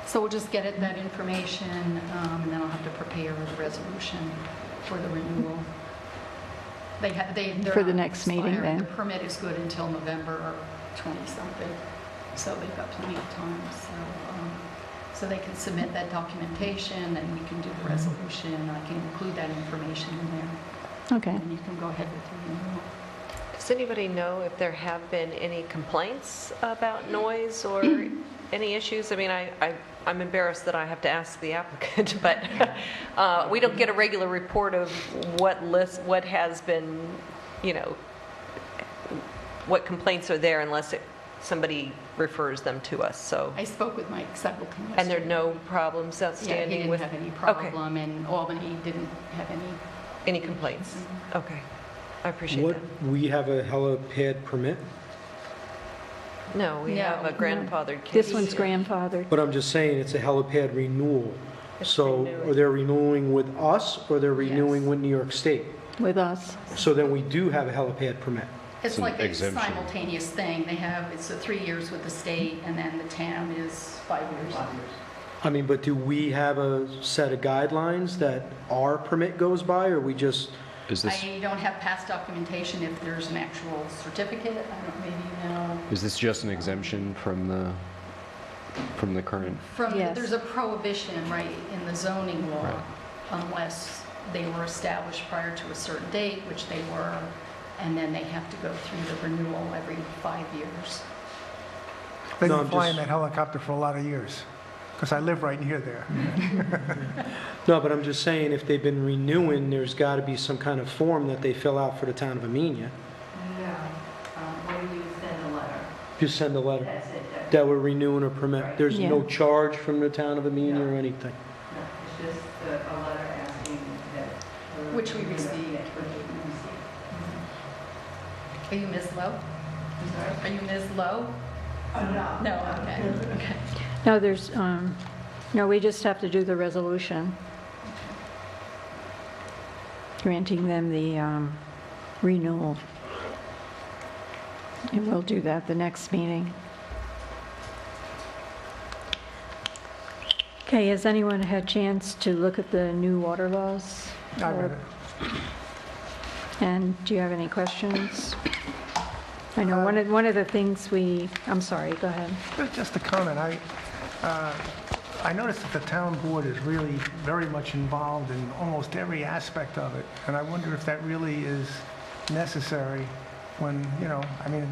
So we'll just get it, that information, and then I'll have to prepare the resolution for the renewal. They're For the not next meeting, expired. then? The permit is good until November 20-something, so they've got plenty of time. So they can submit that documentation, and we can do the resolution. I can include that information in there, Okay. and you can go ahead with the renewal. Does anybody know if there have been any complaints about noise or any issues? I mean, I'm embarrassed that I have to ask the applicant, but we don't get a regular report of what has been, what complaints are there unless somebody refers them to us, so. I spoke with Mike Seppelkin yesterday. And there are no problems Yeah, outstanding he didn't with? have any Okay. problem, and Albany didn't have any. Any complaints? Okay, I appreciate What, that. we have a helipad permit, No, we No. have a grandfathered case. This one's grandfathered. but I'm just saying it's a helipad renewal. It's So renewed. are they renewing with us or they're renewing Yes. with New York State? With us. So then we do have a helipad permit. It's an like a exemption. simultaneous thing. It's 3 years with the state, and then the town is 5 years. I mean, but do we have a set of guidelines that our permit goes by, or we just, Is this, I don't have past documentation if there's an actual certificate. I don't, maybe you know. is this just an exemption from the current? Yes. There's a prohibition, right, in the zoning law, Right. unless they were established prior to a certain date, which they were, and then they have to go through the renewal every 5 years. They've No, been I'm flying just- that helicopter for a lot of years, because I live right near there. no, but I'm just saying, if they've been renewing, there's got to be some kind of form that they fill out for the town of Amenia. No, when you send a letter, Just send a letter that's it. that we're renewing a permit. There's no Yeah. charge from the town of Amenia or anything. No, it's just a letter asking that. Which we received. Which we received. Are you Ms. Lowe? I'm sorry? Are you Ms. Lowe? No. No, okay, okay. No, no, we just have to do the resolution. Granting them the renewal. And we'll do that the next meeting. Okay, has anyone had a chance to look at the new water laws? I read it. And do you have any questions? I know one of the things I'm sorry, go ahead. Just a comment. I noticed that the town board is really very much involved in almost every aspect of it, and I wonder if that really is necessary when, I mean,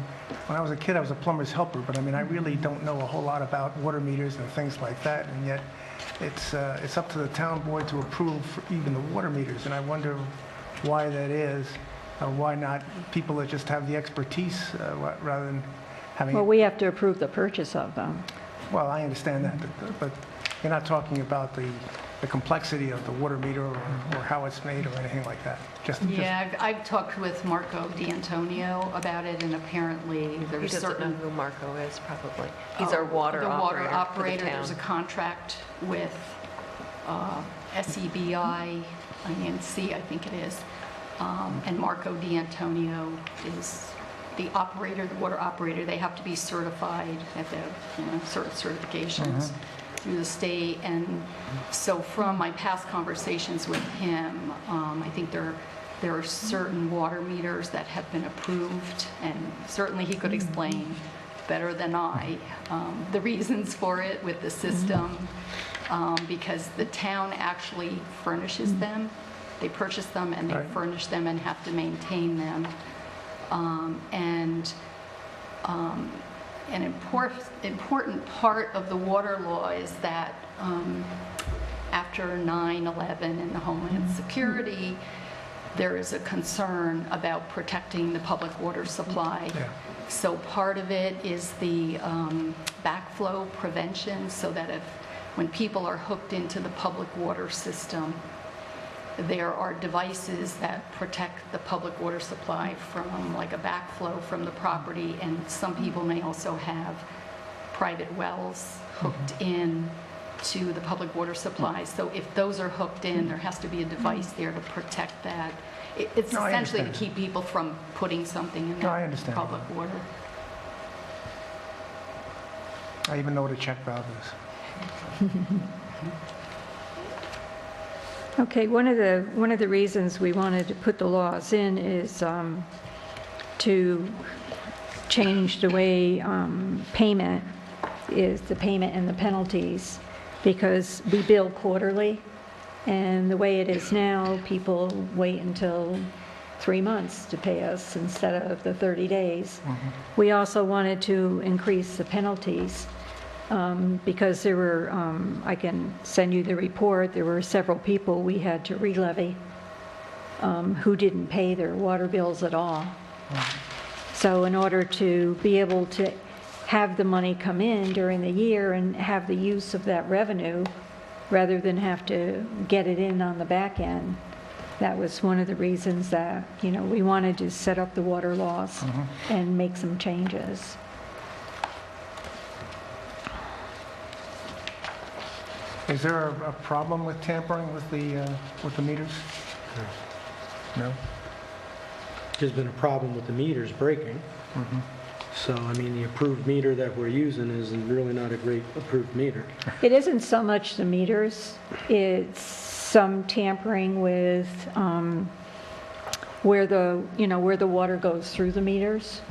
when I was a kid, I was a plumber's helper, but I mean, I really don't know a whole lot about water meters and things like that, and yet it's up to the town board to approve even the water meters, and I wonder why that is, or why not people that just have the expertise rather than having... Well, we have to approve the purchase of them. Well, I understand that, but you're not talking about the complexity of the water meter or how it's made or anything like that. Yeah, I've talked with Marco D'Antonio about it, and apparently He there's doesn't know certain... who Marco is, probably. He's our water The water operator for the operator, town. there's a contract with SEBI, INC, I think it is, and Marco D'Antonio is the operator, the water operator. They have to be certified at the, certain certifications through the state. And so from my past conversations with him, I think they're there are certain water meters that have been approved, and certainly he could explain better than I the reasons for it with the system, because the town actually furnishes them. They purchase them and they Right. furnish them and have to maintain them. An important part of the water law is that after 9/11 and the Homeland Security, there is a concern about protecting the public water supply. Yeah. So part of it is the backflow prevention, so that when people are hooked into the public water system, there are devices that protect the public water supply from like a backflow from the property, and some people may also have private wells hooked in to the public water supply. So if those are hooked in, there has to be a device there to protect that. It's No, I essentially to understand. keep people from putting something in No, I that understand. public water. I even know what a check valve is. Okay, one of the reasons we wanted to put the laws in is to change the way payment is, the payment and the penalties, because we bill quarterly, and the way it is now, people wait until 3 months to pay us instead of the 30 days. We also wanted to increase the penalties, because there were, I can send you the report, there were several people we had to re-levy who didn't pay their water bills at all. So in order to be able to have the money come in during the year and have the use of that revenue, rather than have to get it in on the back end, that was one of the reasons that, we wanted to set up the water laws and make some changes. Is there a problem with tampering with the meters? No? There's been a problem with the meters breaking. So, I mean, the approved meter that we're using is really not a great approved meter. It isn't so much the meters, it's some tampering with where the water goes through the meters,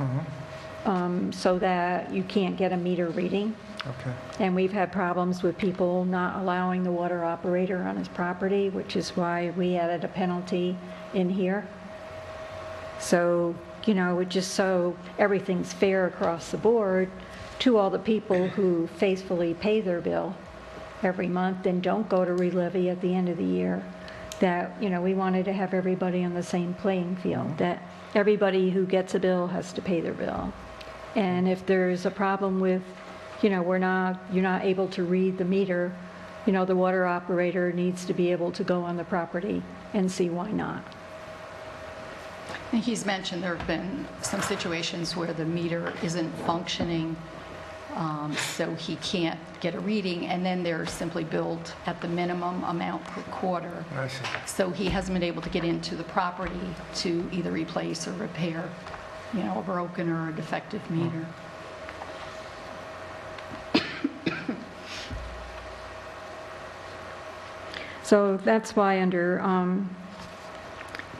so that you can't get a meter reading. Okay. And we've had problems with people not allowing the water operator on his property, which is why we added a penalty in here. So, just so everything's fair across the board to all the people who faithfully pay their bill every month and don't go to re-levy at the end of the year, that, we wanted to have everybody on the same playing field, that everybody who gets a bill has to pay their bill. And if there's a problem with, you're not able to read the meter, the water operator needs to be able to go on the property and see why not. And he's mentioned there have been some situations where the meter isn't functioning, so he can't get a reading, and then they're simply billed at the minimum amount per quarter. I see. So he hasn't been able to get into the property to either replace or repair, a broken or a defective meter. So that's why under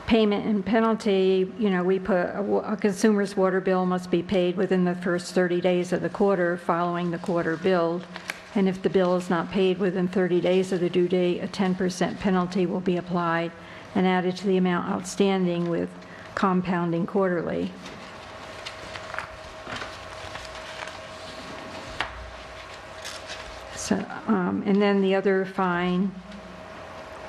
payment and penalty, we put a consumer's water bill must be paid within the first 30 days of the quarter following the quarter billed. And if the bill is not paid within 30 days of the due date, a 10% penalty will be applied and added to the amount outstanding with compounding quarterly. So, and then the other fine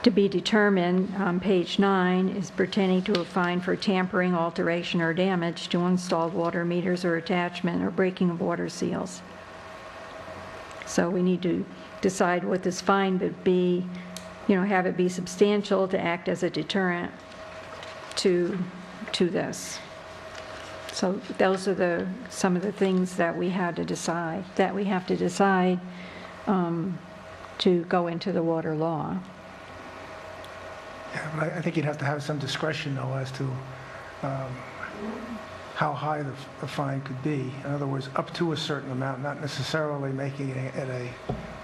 to be determined on page 9 is pertaining to a fine for tampering, alteration, or damage to installed water meters or attachment or breaking of water seals. So we need to decide what this fine would be, have it be substantial to act as a deterrent to this. So those are some of the things that we have to decide to go into the water law. Yeah, but I think you'd have to have some discretion, though, as to how high the fine could be. In other words, up to a certain amount, not necessarily making it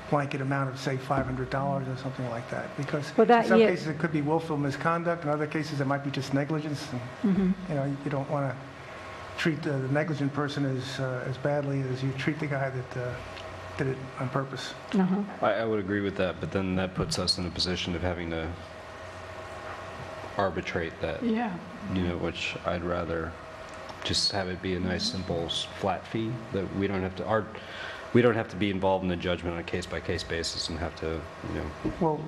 blanket amount of, say, $500 or something like that. Because Well, that- in some yeah. cases, it could be willful misconduct. In other cases, it might be just negligence. And, you know, you don't want to treat the negligent person as badly as you treat the guy that did it on purpose. I would agree with that, but then that puts us in a position of having to arbitrate that, Yeah. you know, which I'd rather just have it be a nice, simple, flat fee that we don't have to, we don't have to be involved in the judgment on a case-by-case basis and have to, you know. Well,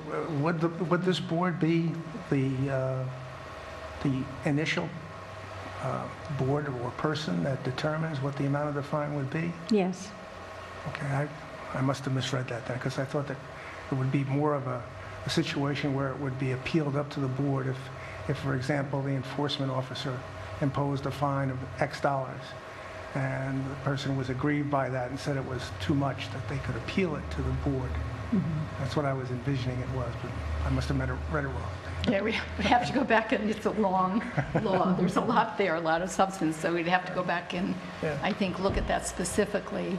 would this board be the initial board or person that determines what the amount of the fine would be? Yes. Okay, I must have misread that then, because I thought that it would be more of a situation where it would be appealed up to the board if, for example, the enforcement officer imposed a fine of X dollars, and the person was aggrieved by that and said it was too much, that they could appeal it to the board. That's what I was envisioning it was, but I must have read it wrong. Yeah, we have to go back, and it's a long law. There's a lot there, a lot of substance, so we'd have to go back and, Yeah. I think, look at that specifically.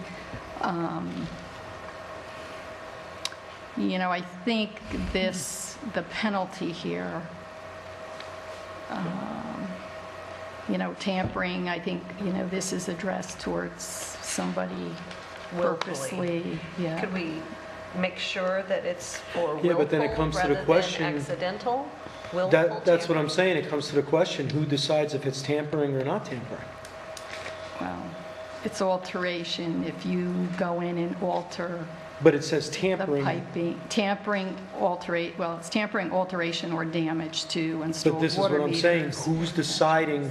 You know, I think the penalty here, you know, tampering, I think, you know, this is addressed towards somebody Willfully. purposely. Yeah. Could we make sure that it's for Yeah, but then it willful comes to the rather than question- accidental? Willful That's what I'm tampering? saying. It comes to the question, who decides if it's tampering or not tampering? Well, it's alteration. If you go in and alter But it says the tampering. piping, tampering, it's tampering, alteration, or damage to installed But this is water what I'm saying, meters. who's deciding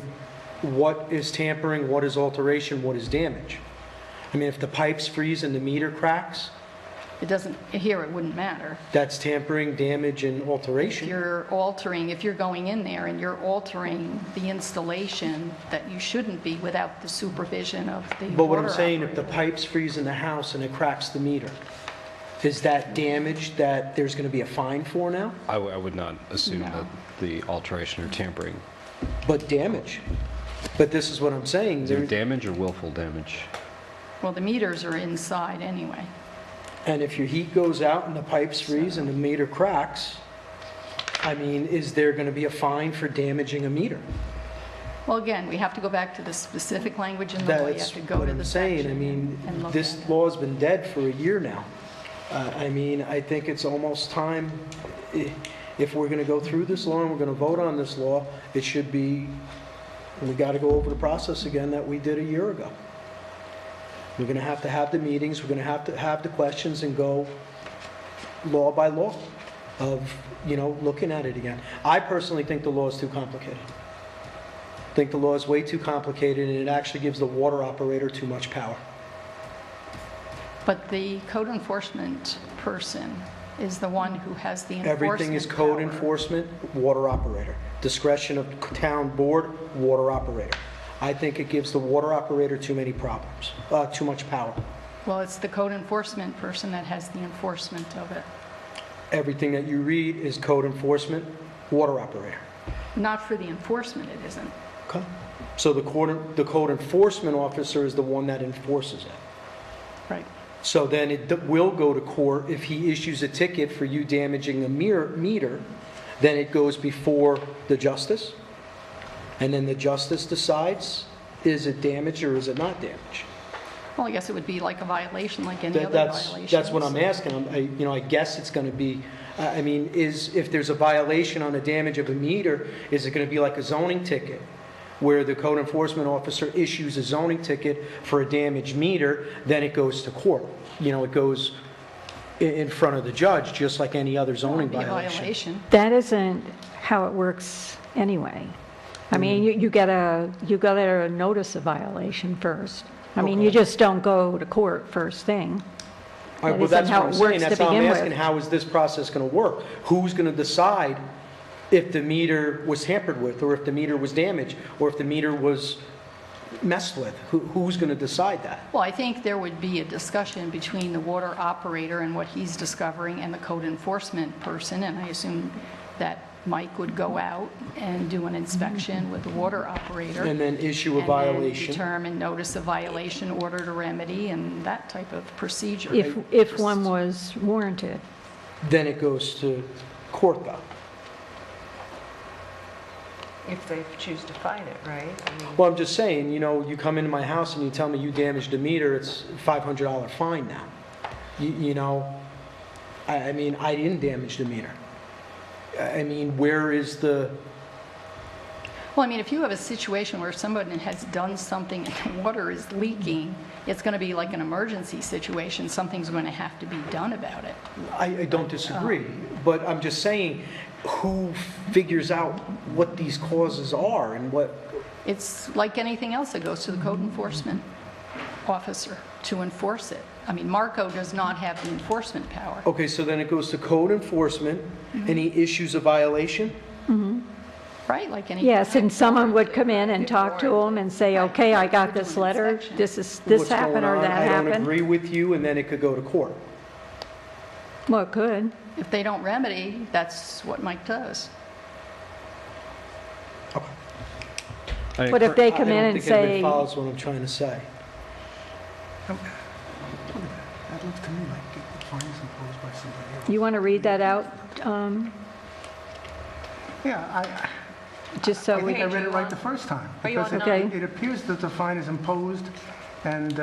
what is tampering, what is alteration, what is damage? I mean, if the pipes freeze and the meter cracks, It doesn't, here it wouldn't matter. that's tampering, damage, and If alteration. if you're going in there and you're altering the installation, that you shouldn't be without the supervision of the water But what I'm saying, if the operator. pipes freeze in the house and it cracks the meter, is that damage that there's going to be a fine for now? I would not assume No. that the alteration or tampering. But damage. But this is what I'm saying. Is it there- damage or willful damage? Well, the meters are inside anyway. And if your heat goes out and the pipes freeze and the meter cracks, I mean, is there going to be a fine for damaging a meter? Well, again, we have to go back to the specific language in the law. You That's have to go what to I'm the saying. I section mean, and look this at it. law's been dead for a year now. I mean, I think it's almost time, if we're going to go through this law and we're going to vote on this law, it should be, we got to go over the process again that we did a year ago. We're going to have the meetings, we're going to have the questions and go law by law of, you know, looking at it again. I personally think the law is too complicated. I think the law is way too complicated, and it actually gives the water operator too much power. But the code enforcement person is the one who has the enforcement Everything is code power. enforcement, water operator. Discretion of town board, water operator. I think it gives the water operator too many problems, too much power. Well, it's the code enforcement person that has the enforcement of it. Everything that you read is code enforcement, water operator. Not for the enforcement, it isn't. Okay. So the code enforcement officer is the one that enforces it. Right. So then it will go to court if he issues a ticket for you damaging a meter, then it goes before the justice, and then the justice decides, is it damage or is it not damage? Well, I guess it would be like a violation, like any other That's violation. what I'm asking. I guess it's going to be, I mean, if there's a violation on the damage of a meter, is it going to be like a zoning ticket? Where the code enforcement officer issues a zoning ticket for a damaged meter, then it goes to court. You know, it goes in front of the judge, just like any other zoning It would be a violation. violation. That isn't how it works anyway. I mean, you get a notice of violation first. I mean, you just don't go to court first thing. All right, That well, isn't that's how what I'm it saying. works to That's how I'm begin with. asking, how is this process going to work? Who's going to decide if the meter was tampered with, or if the meter was damaged, or if the meter was messed with? Who's going to decide that? Well, I think there would be a discussion between the water operator and what he's discovering and the code enforcement person, and I assume that Mike would go out and do an inspection with the water operator. And then issue a And then violation. determine notice of violation, order to remedy, and that type of procedure. If one was warranted. Then it goes to court, though. If they choose to find it, right? I mean, Well, I'm just saying, you come into my house and you tell me you damaged a meter, it's $500 fine now. I mean, I didn't damage the meter. I mean, where is the... Well, I mean, if you have a situation where someone has done something and the water is leaking, it's going to be like an emergency situation. Something's going to have to be done about it. I don't disagree, but I'm just saying, who figures out what these causes are and what... It's like anything else that goes to the code enforcement officer to enforce it. I mean, Marco does not have the enforcement power. Okay, so then it goes to code enforcement, and he issues a violation? Right, like any... Yes, and someone would come in and talk to them and say, okay, I got this letter, this What's happened going or on? that I don't happened. agree with you, and then it could go to court. Well, it could. If they don't remedy, that's what Mike does. But if they come in I and don't think say, anybody follows what I'm trying to say. That looks to me like fines imposed by somebody else. you want to read that out, Yeah, just I so we... think I read it right the first time. Are you on Because nine? it appears that the fine is imposed and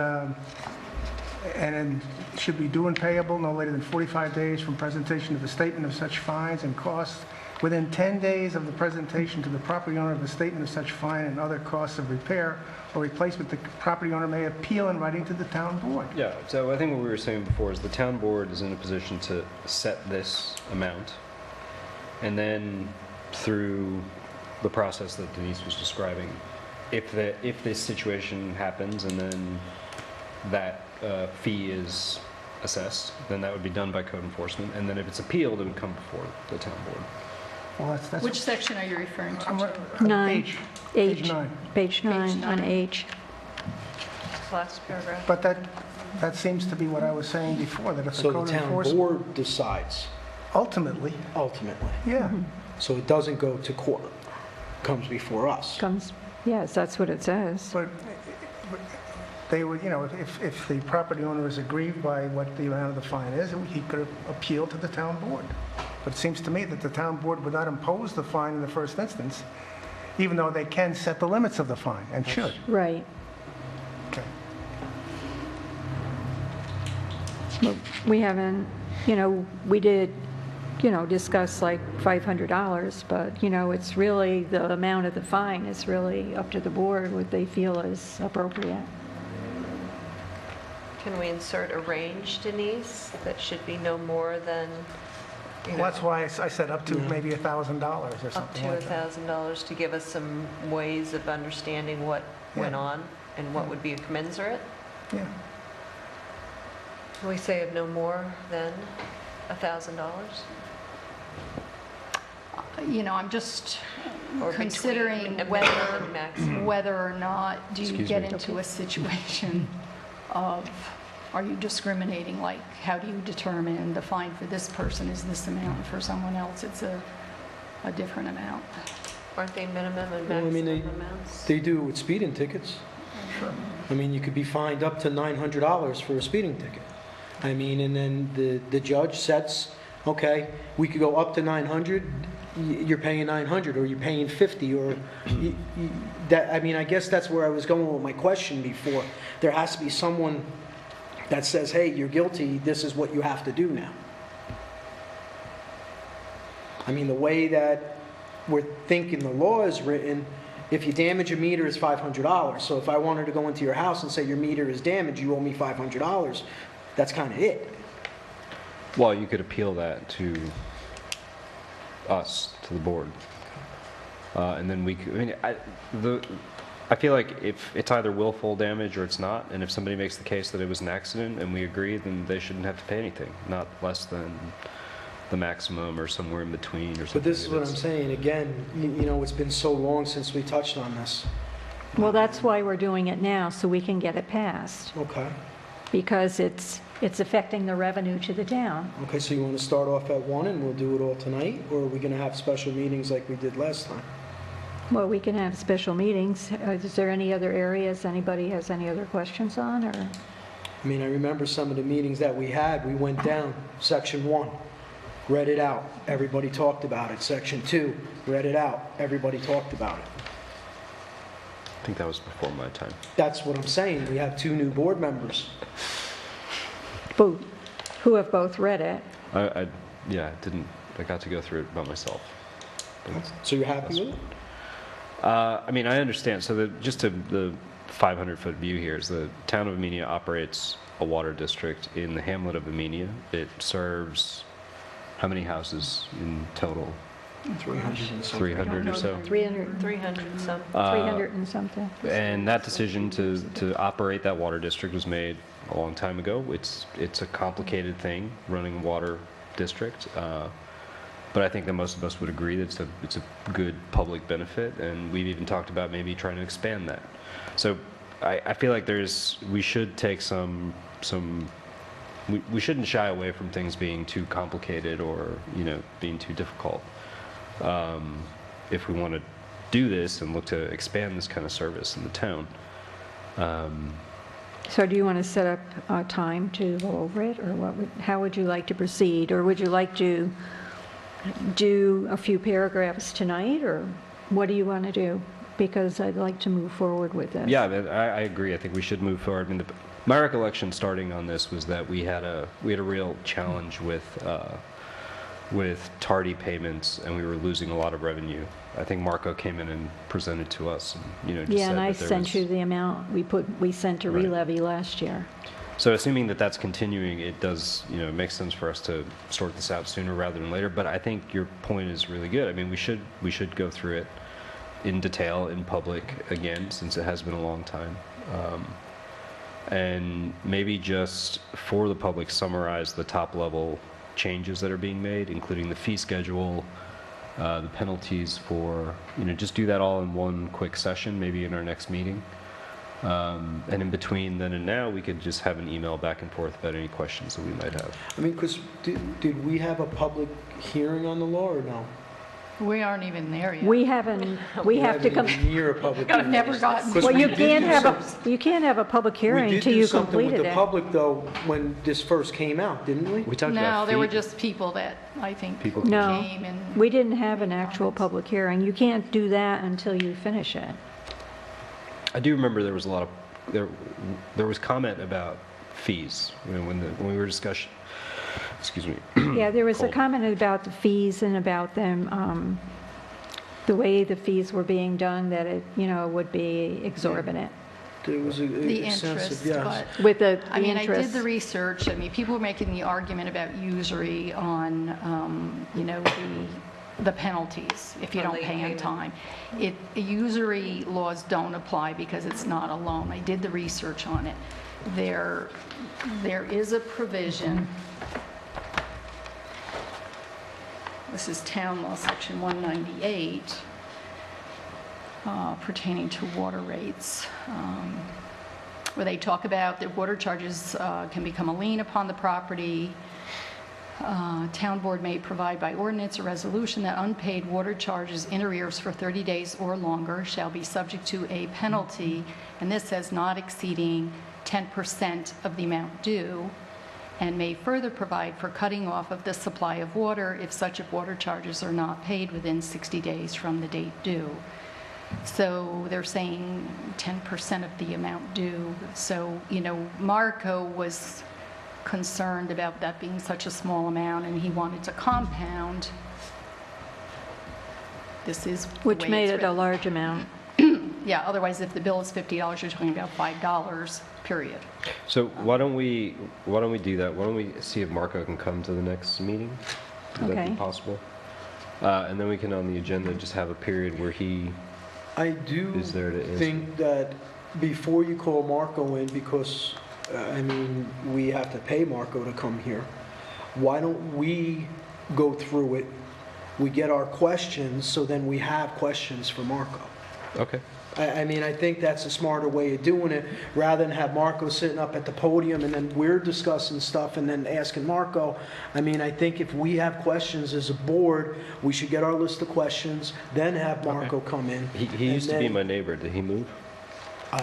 it should be due and payable no later than 45 days from presentation of a statement of such fines and costs. Within 10 days of the presentation to the property owner of the statement of such fine and other costs of repair or replacement, the property owner may appeal in writing to the town board. Yeah, so I think what we were saying before is the town board is in a position to set this amount, and then through the process that Denise was describing, if this situation happens and then that fee is assessed, then that would be done by code enforcement, and then if it's appealed, it would come before the town board. Well, that's... Which section are you referring to? Nine. Page H. 9. Page 9 on9. H. last paragraph. But that seems to be what I was saying before, that if the So the code town enforcement... board decides, Ultimately, ultimately. yeah. So it doesn't go to court, comes before us. Comes, yes, that's what it says. But they would, if the property owner is aggrieved by what the amount of the fine is, he could appeal to the town board. But it seems to me that the town board would not impose the fine in the first instance, even though they can set the limits of the fine, and should. Right. Okay. But we haven't, we did, discuss like $500, but, it's really, the amount of the fine is really up to the board, what they feel is appropriate. Can we insert a range, Denise, that should be no more than, Well, that's why I said up to maybe $1,000 or up something to like that. $1,000 to give us some ways of understanding what went Yeah. on and what would be commensurate? Yeah. Can we say of no more than $1,000? I'm just Or between considering a minimum whether and maximum? or not do you Excuse get me. into a situation of, are you discriminating? Like, how do you determine the fine for this person is this amount, and for someone else it's a different amount? Aren't they minimum and Well, I mean, maximum amounts? They do with speeding tickets. I mean, you could be fined up to $900 for a speeding ticket. I mean, and then the judge sets, okay, we could go up to 900, you're paying 900, or you're paying 50, or that. I mean, I guess that's where I was going with my question before. There has to be someone that says, hey, you're guilty, this is what you have to do now. I mean, the way that we're thinking the law is written, if you damage a meter, it's $500. So if I wanted to go into your house and say your meter is damaged, you owe me $500, that's kind of it. Well, you could appeal that to us, to the board. And then we could, I feel like if it's either willful damage or it's not, and if somebody makes the case that it was an accident and we agree, then they shouldn't have to pay anything, not less than the maximum or somewhere in between or something. But this is what I'm saying, again, it's been so long since we touched on this. Well, that's why we're doing it now, so we can get it passed. Okay. Because it's it's affecting the revenue to the town. Okay, so you want to start off at 1 and we'll do it all tonight? Or are we going to have special meetings like we did last time? Well, we can have special meetings. Is there any other areas anybody has any other questions on, or? I mean, I remember some of the meetings that we had, we went down, section 1, read it out, everybody talked about it. Section 2, read it out, everybody talked about it. I think that was before my time. That's what I'm saying, we have 2 new board members. Who have both read it. I got to go through it by myself. So you're happy with it? I mean, I understand. So the 500-foot view here is the town of Amenia operates a water district in the hamlet of Amenia. It serves how many houses in total? 300 or so. 300 and some. 300 and something. And that decision to operate that water district was made a long time ago. It's a complicated thing, running a water district. But I think that most of us would agree that it's a good public benefit, and we've even talked about maybe trying to expand that. So I feel like we should take we shouldn't shy away from things being too complicated or, being too difficult. If we want to do this and look to expand this kind of service in the town. So do you want to set up a time to go over it, or how would you like to proceed? Or would you like to do a few paragraphs tonight, or what do you want to do? Because I'd like to move forward with this. Yeah, I agree. I think we should move forward. I mean, my recollection starting on this was that we had a real challenge with tardy payments, and we were losing a lot of revenue. I think Marco came in and presented to us, and just Yeah, said and I that there sent was, you the amount we sent to Right. re-levy last year. So assuming that that's continuing, it does, it makes sense for us to sort this out sooner rather than later. But I think your point is really good. I mean, we should go through it in detail in public again, since it has been a long time. And maybe just for the public, summarize the top level changes that are being made, including the fee schedule, the penalties for, just do that all in one quick session, maybe in our next meeting. And in between then and now, we could just have an email back and forth about any questions that we might have. I mean, because did we have a public hearing on the law or no? We aren't even there yet. We have to come, Near a public hearing. Never gotten. 'Cause well, we you did can't do have some- you can't have a public hearing We did until do you something with completed the it. public, though, when this first came out, didn't we? We talked about No, there were fee- just people that I think People No, came and. we didn't have an actual public hearing. You can't do that until you finish it. I do remember there was a lot of there was comment about fees when we were discussing. Excuse me. Yeah, there was a Cold. comment about the fees and about them, the way the fees were being done, that it, would be exorbitant There was The excessive, interest, yes. but, with the I mean, I did interest. the research. I mean, people were making the argument about usury on, the penalties if you On don't late pay on payment. time. Usury laws don't apply because it's not a loan. I did the research on it. There is a provision. This is Town Law, Section 198, pertaining to water rates, where they talk about that water charges can become a lien upon the property. Town board may provide by ordinance or resolution that unpaid water charges in arrears for 30 days or longer shall be subject to a penalty, and this says not exceeding 10% of the amount due, and may further provide for cutting off of the supply of water if such water charges are not paid within 60 days from the date due. So they're saying 10% of the amount due. So, Marco was concerned about that being such a small amount, and he wanted to compound. This is the Which way made it's it a written. large amount. Yeah, otherwise if the bill is $50, you're talking about $5, period. So why don't we do that? Why don't we see if Marco can come to the next meeting? Would that be Okay. possible? And then we can on the agenda just have a period where he I do is there to answer. think that before you call Marco in, because, we have to pay Marco to come here, why don't we go through it, we get our questions, so then we have questions for Marco. Okay. I mean, I think that's a smarter way of doing it, rather than have Marco sitting up at the podium and then we're discussing stuff and then asking Marco. I mean, I think if we have questions as a board, we should get our list of questions, then have Marco come in. He used to be my neighbor. Did he move? I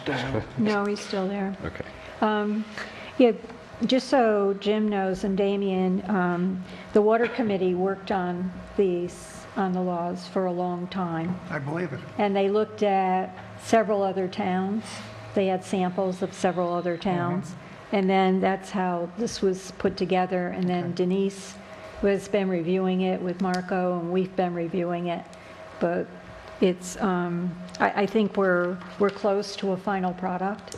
don't know. No, he's still there. Okay. Yeah, just so Jim knows and Damien, the Water Committee worked on the laws for a long time. I believe it. And they looked at several other towns. They had samples of several other towns. And then that's how this was put together. And then Denise has been reviewing it with Marco, and we've been reviewing it. But it's, I think we're close to a final product.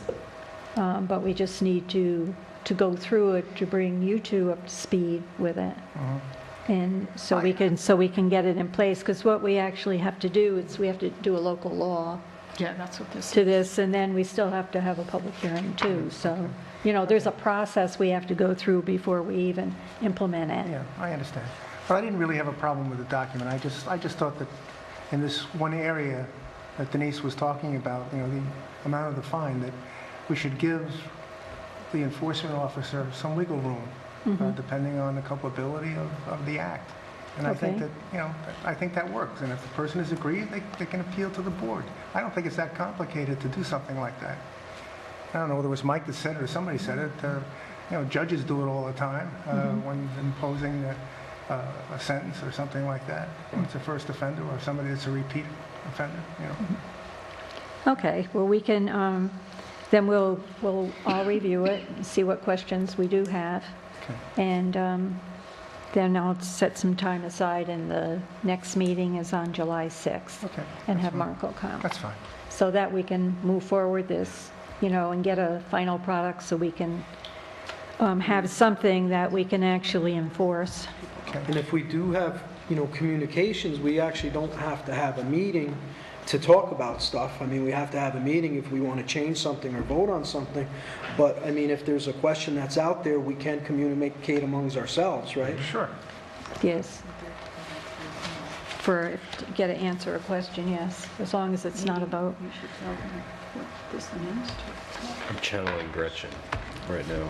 But we just need to go through it to bring you two up to speed with it. And so we can get it in place, because what we actually have to do is we have to do a local law Yeah, that's what this to is. this, and then we still have to have a public hearing too. So, you know, there's a process we have to go through before we even implement it. Yeah, I understand. But I didn't really have a problem with the document. I just thought that in this one area that Denise was talking about, you know, the amount of the fine, that we should give the enforcement officer some wiggle room, depending on the culpability of the act. And I think Okay. that, you know, I think that works. And if the person is aggrieved, they can appeal to the board. I don't think it's that complicated to do something like that. I don't know whether it was Mike that said it or somebody said it. You know, judges do it all the time when imposing a sentence or something like that. When it's a first offender or somebody that's a repeat offender, you know. Okay, well, we can, then we'll all review it, and see what questions we do have. Okay. And then I'll set some time aside, and the next meeting is on July 6th. Okay, And that's have fine. Marco come. That's fine. So that we can move forward this, you know, and get a final product so we can have something that we can actually enforce. And if we do have, you know, communications, we actually don't have to have a meeting to talk about stuff. I mean, we have to have a meeting if we want to change something or vote on something. But, I mean, if there's a question that's out there, we can communicate amongst ourselves, right? Sure. Yes. To get to answer a question, yes, as long as it's not about, You should tell them what this means. I'm channeling Gretchen right now.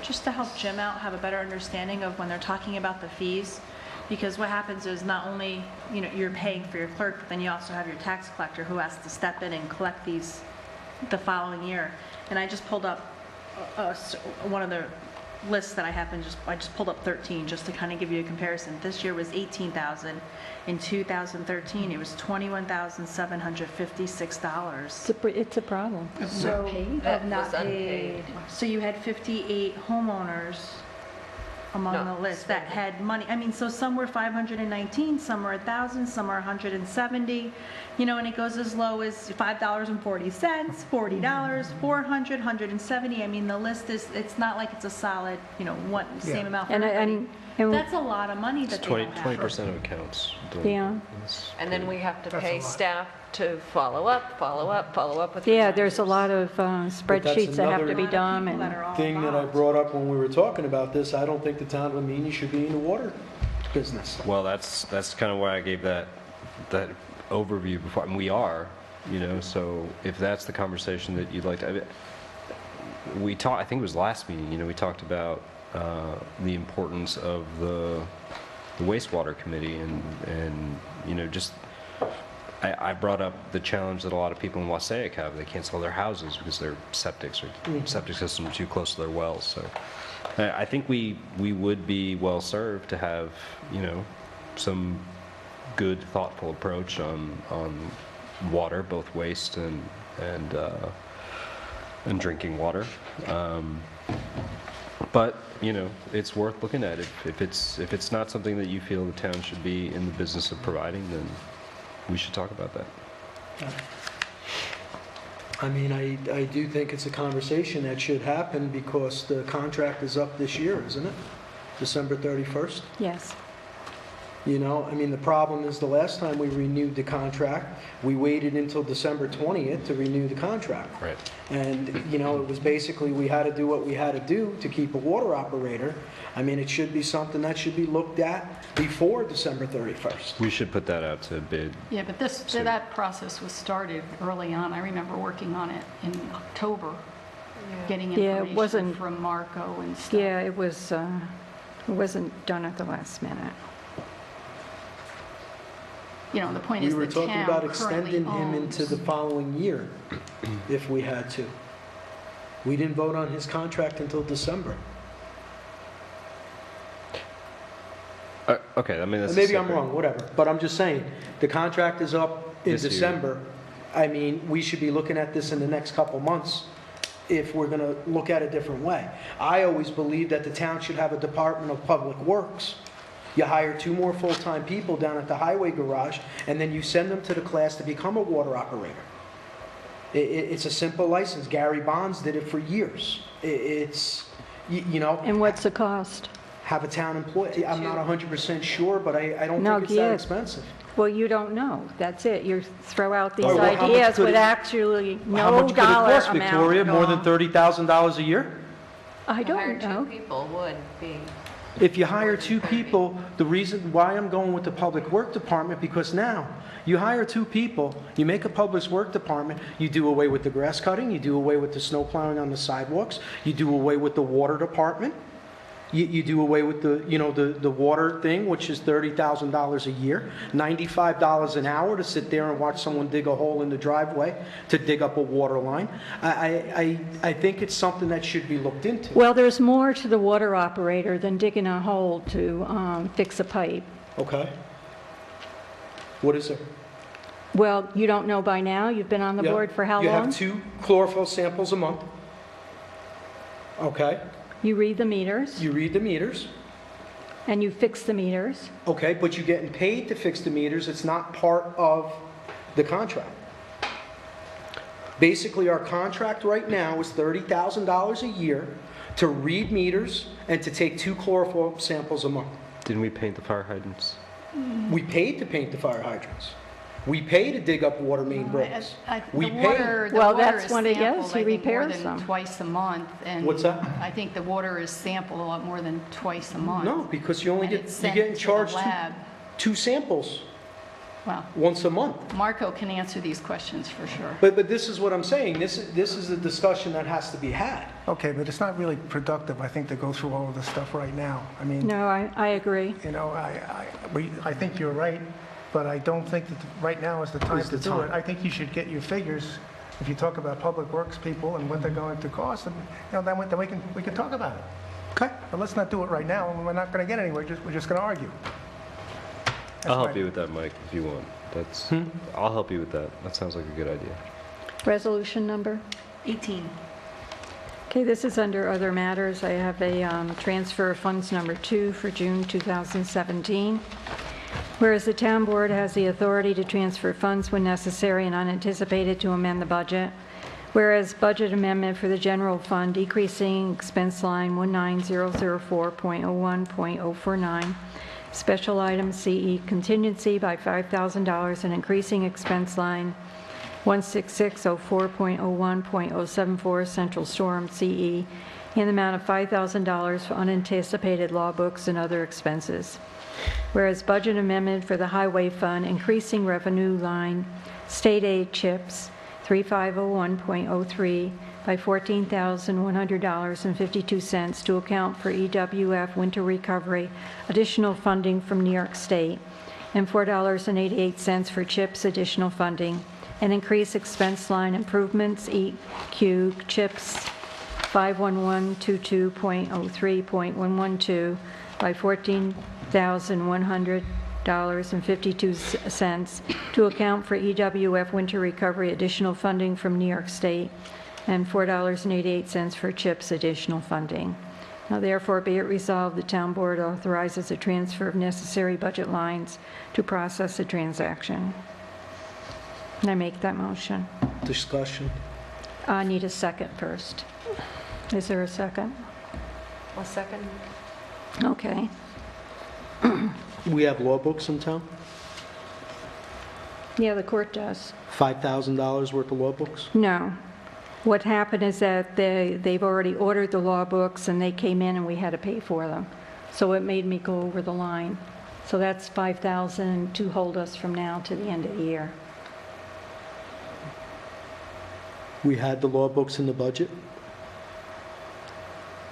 Just to help Jim out, have a better understanding of when they're talking about the fees, because what happens is not only, you know, you're paying for your clerk, but then you also have your tax collector who has to step in and collect these the following year. And I just pulled up one of the lists that I just pulled up 13 just to kind of give you a comparison. This year was $18,000. In 2013, it was $21,756. it's a problem. So, That of not was unpaid. paid. So you had 58 homeowners among No, the list that had money. I mean, so some were 519, some were 1,000, some are 170, you know, and it goes as low as $5.40, $40, 400, 170. I mean, the list is, it's not like it's a solid, you know, same Yeah. amount for And everybody. and That's a lot of money It's that they 20, don't have. 20% of accounts. Yeah. And then we have to That's a pay lot. staff to follow up with. yeah, there's a lot of that's spreadsheets that have to another be done, People that and are all Thing that I involved. brought up when we were talking about this, I don't think the town of Amenia should be in the water business. Well, that's kind of why I gave that overview before. I mean, we are, you know, so if that's the conversation that you'd like to, we talked, I think it was last meeting, you know, we talked about the importance of the wastewater committee and you know, just, I brought up the challenge that a lot of people in Wassaic have. They can't sell their houses because their septic systems are too close to their wells. So I think we would be well served to have, you know, some good, thoughtful approach on water, both waste and drinking water. But you know, it's worth looking at. If it's not something that you feel the town should be in the business of providing, then we should talk about that. I mean, I do think it's a conversation that should happen because the contract is up this year, isn't it? December 31st? yes. You know, I mean, the problem is the last time we renewed the contract, we waited until December 20th to renew the contract. Right. And, you know, it was basically, we had to do what we had to do to keep a water operator. I mean, it should be something that should be looked at before December 31st. We should put that out to bid. Yeah, but that process was started early on. I remember working on it in October, getting Yeah, it information wasn't- from Marco and stuff. Yeah, it wasn't done at the last minute. You know, the point We is were the talking town about currently extending him owns. into the following year, if we had to. We didn't vote on his contract until December. Okay, I mean, that's a Maybe I'm separate- wrong, whatever, but I'm just saying, the contract is up in This year. December. I mean, we should be looking at this in the next couple months if we're gonna look at it a different way. I always believe that the town should have a Department of Public Works. You hire 2 more full-time people down at the highway garage, and then you send them to the class to become a water operator. It's a simple license. Gary Bonds did it for years. It's, you know, And what's the cost? have a town employee. I'm not 100% sure, but I don't No, think it's that yeah. expensive. Well, you don't know. That's it. You throw out these Oh, well, how much ideas could with it- actually How no much could it dollar cost, amount. Victoria? More than involved. $30,000 a year? I To hire don't 2 know. people would be, If you hire 2 people, the reason why I'm going with the Public Work Department, because now, you hire 2 people, you make a Public Work Department, you do away with the grass cutting, you do away with the snow plowing on the sidewalks, you do away with the water department, you do away with the, you know, the water thing, which is $30,000 a year, $95 an hour to sit there and watch someone dig a hole in the driveway to dig up a water line. I think it's something that should be looked into. Well, there's more to the water operator than digging a hole to fix a pipe. Okay. What is it? Well, you don't know by now? You've been on the Yeah. board for how You long? have 2 chlorophyll samples a month. Okay. You read the meters, You read the meters. and you fix the meters. Okay, but you're getting paid to fix the meters. It's not part of the contract. Basically, our contract right now is $30,000 a year to read meters and to take 2 chlorophyll samples a month. Didn't we paint the fire hydrants? We paid to paint the fire hydrants. We pay to dig up water main breaks. We The pay. water, the Well, water that's is what it sampled, is. He I think, more repairs than them. twice a month. And What's that? I think the water is sampled a lot more than twice a month. No, because you only And get, it's you're sent getting to the charged lab. 2 samples Well, once a month. Marco can answer these questions for sure. But this is what I'm saying. This is a discussion that has to be had. Okay, but it's not really productive, I think, to go through all of this stuff right now. I mean, No, I agree. you know, I think you're right, but I don't think that right now is the time Is to the do it. time. I think you should get your figures, if you talk about public works people and what they're going to cost, and, you know, then we can talk about it. Okay? But let's not do it right now, and we're not going to get anywhere, we're just going to argue. I'll help my- you with that, Mike, if you want. I'll help you with that. That sounds like a good idea. Resolution number? 18. Okay, this is under other matters. I have a transfer of funds number 2 for June 2017. Whereas the town board has the authority to transfer funds when necessary and unanticipated to amend the budget. Whereas budget amendment for the general fund decreasing expense line 19004.01.049, special item CE contingency by $5,000 and increasing expense line 16604.01.074 central storm CE in the amount of $5,000 for unanticipated law books and other expenses. Whereas budget amendment for the highway fund increasing revenue line state aid chips 3501.03 by $14,100.52 to account for EWF winter recovery, additional funding from New York State, and $4.88 for CHIPS additional funding, and increase expense line improvements, EQ CHIPS 51122.03.112 by $14,100.52 to account for EWF winter recovery additional funding from New York State, and $4.88 for CHIPS additional funding. Now therefore be it resolved, the town board authorizes a transfer of necessary budget lines to process the transaction. Can I make that motion? Discussion. I need a second first. Is there a second? a second? Okay. We have law books in town? Yeah, the court does. $5,000 worth of law books? No. What happened is that they've already ordered the law books, and they came in and we had to pay for them. So it made me go over the line. So that's $5,000 to hold us from now to the end of the year. We had the law books in the budget?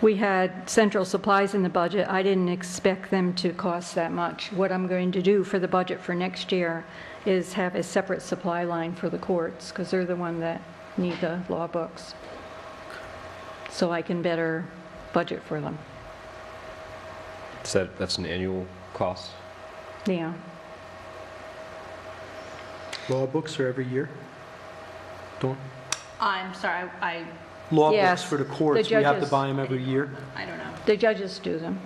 We had central supplies in the budget. I didn't expect them to cost that much. What I'm going to do for the budget for next year is have a separate supply line for the courts, because they're the one that need the law books. So I can better budget for them. So that's an annual cost? Yeah. Law books are every year? Dawn? I'm sorry, I Law Yes, books for the the courts, we have to judges- buy them every year? don't know. The judges do them.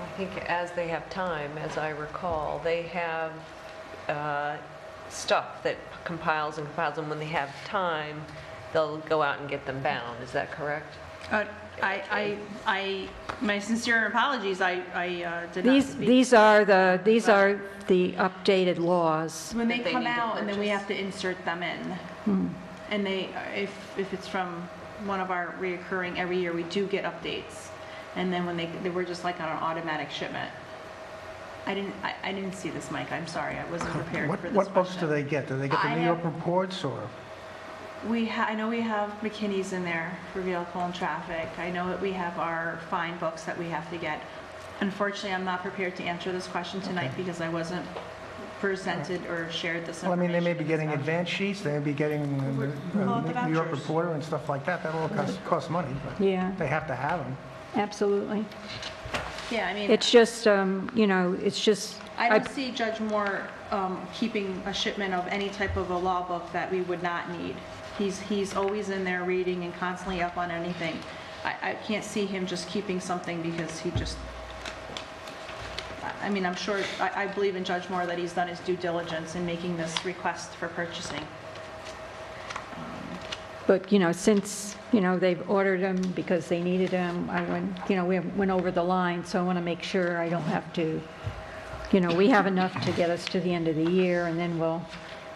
I think as they have time, as I recall, they have stuff that compiles and compiles, and when they have time, they'll go out and get them bound. Is that correct? My sincere apologies, I did not speak. These are the updated laws. When they that they come need to out, and then we purchase. have to insert them in. And if it's from one of our reoccurring, every year, we do get updates. And then when they were just like on an automatic shipment. I didn't see this, Mike, I'm sorry, I wasn't prepared for this What books do question. they get? Do they get the I New York have- reports, or? I know we have McKinney's in there for vehicle and traffic. I know that we have our fine books that we have to get. Unfortunately, I'm not prepared to answer this question tonight because I wasn't presented or shared this Well, I information. mean, they may be with getting this advance sheets, they may be getting Well, the New York vouchers. Reporter and stuff like that. That all costs money, but Yeah, they have to have them. absolutely. Yeah, I mean, It's just, it's just, I don't see Judge Moore keeping a shipment of any type of a law book that we would not need. He's always in there reading and constantly up on anything. I can't see him just keeping something because he just, I mean, I'm sure, I believe in Judge Moore that he's done his due diligence in making this request for purchasing. but, since, they've ordered them because they needed them, we went over the line, so I want to make sure I don't have to, we have enough to get us to the end of the year, and then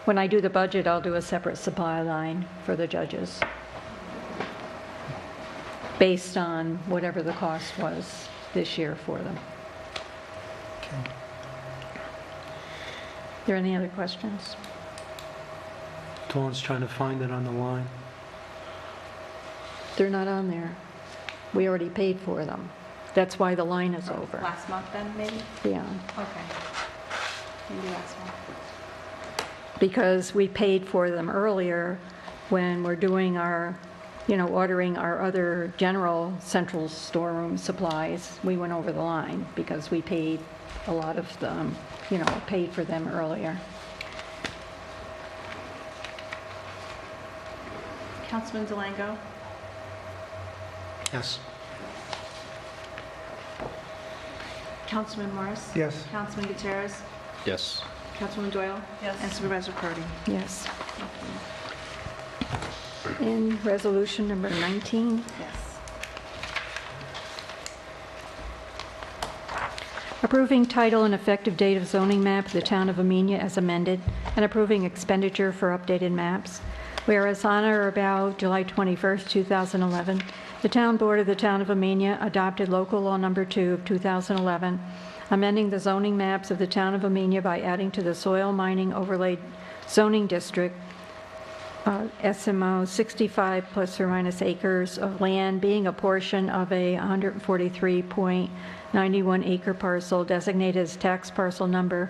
when I do the budget, I'll do a separate supply line for the judges, based on whatever the cost was this year for them. Okay. Are there any other questions? Dawn's trying to find it on the line. They're not on there. We already paid for them. That's why the line is over. Last month then, maybe? Yeah, Okay. Maybe last month. because we paid for them earlier when we're doing our, ordering our other general central storeroom supplies. We went over the line because we paid a lot of them, paid for them earlier. Councilman Delango? Yes. Councilman Morris? Yes. Councilman Gutierrez? Yes. Councilwoman Doyle? Yes. And Supervisor Cody? Yes. In resolution number 19, Yes. approving title and effective date of zoning map of the town of Amenia as amended, and approving expenditure for updated maps. Whereas on or about July 21st, 2011, the town board of the town of Amenia adopted local law number 2 of 2011, amending the zoning maps of the town of Amenia by adding to the soil mining overlay zoning district SMO 65 plus or minus acres of land being a portion of a 143.91 acre parcel designated as tax parcel number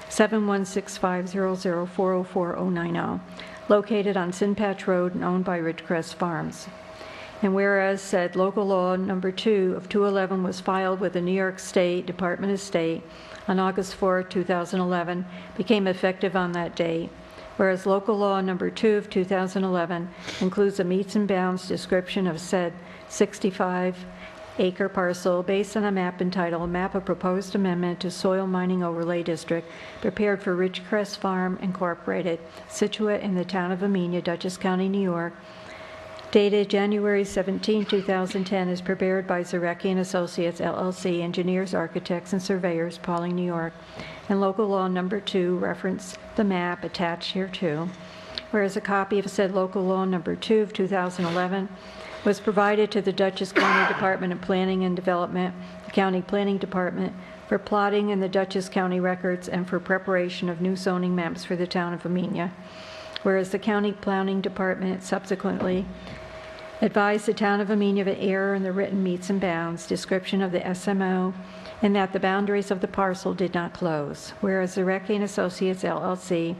71650040490, located on Sin Patch Road and owned by Ridgecrest Farms. And whereas said local law number 2 of 2011 was filed with the New York State Department of State on August 4, 2011, became effective on that date. Whereas local law number 2 of 2011 includes a meets and bounds description of said 65-acre parcel based on a map entitled Map of Proposed Amendment to Soil Mining Overlay District prepared for Ridgecrest Farm Incorporated, Situate in the town of Amenia, Dutchess County, New York, dated January 17, 2010, is prepared by Zarecki and Associates, LLC, engineers, architects, and surveyors, Pauling, New York, and local law number 2, reference the map attached hereto. Whereas a copy of said local law number 2 of 2011 was provided to the Dutchess County Department of Planning and Development, the County Planning Department, for plotting in the Dutchess County records and for preparation of new zoning maps for the town of Amenia. Whereas the County Planning Department subsequently advised the town of Amenia of an error in the written meets and bounds description of the SMO and that the boundaries of the parcel did not close. Whereas Zarecki and Associates, LLC,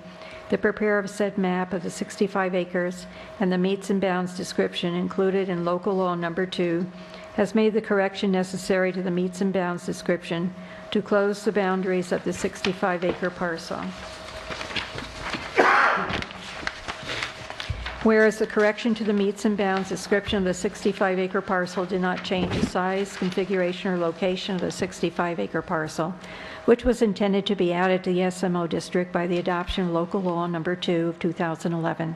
the preparer of said map of the 65 acres and the meets and bounds description included in local law number 2, has made the correction necessary to the meets and bounds description to close the boundaries of the 65-acre parcel. Whereas the correction to the meets and bounds description of the 65-acre parcel did not change the size, configuration, or location of the 65-acre parcel, which was intended to be added to the SMO district by the adoption of local law number 2 of 2011.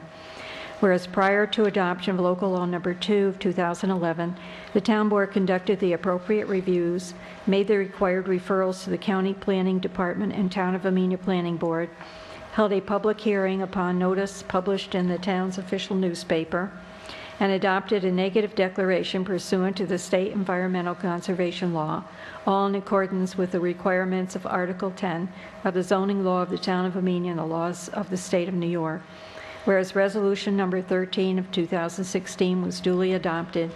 Whereas prior to adoption of local law number 2 of 2011, the town board conducted the appropriate reviews, made the required referrals to the County Planning Department and Town of Amenia Planning Board, held a public hearing upon notice published in the town's official newspaper, and adopted a negative declaration pursuant to the state environmental conservation law, all in accordance with the requirements of Article 10 of the zoning law of the town of Amenia and the laws of the state of New York. Whereas resolution number 13 of 2016 was duly adopted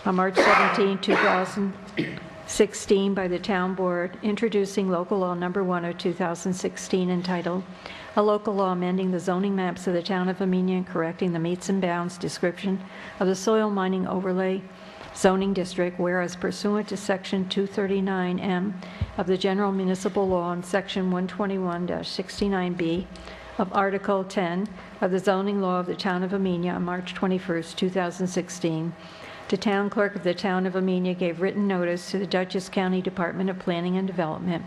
on March 17, 2016 by the town board, introducing local law number 1 of 2016 entitled a local law amending the zoning maps of the town of Amenia and correcting the meets and bounds description of the soil mining overlay zoning district, whereas pursuant to section 239M of the general municipal law and section 121-69B of Article 10 of the zoning law of the town of Amenia on March 21st, 2016, the town clerk of the town of Amenia gave written notice to the Dutchess County Department of Planning and Development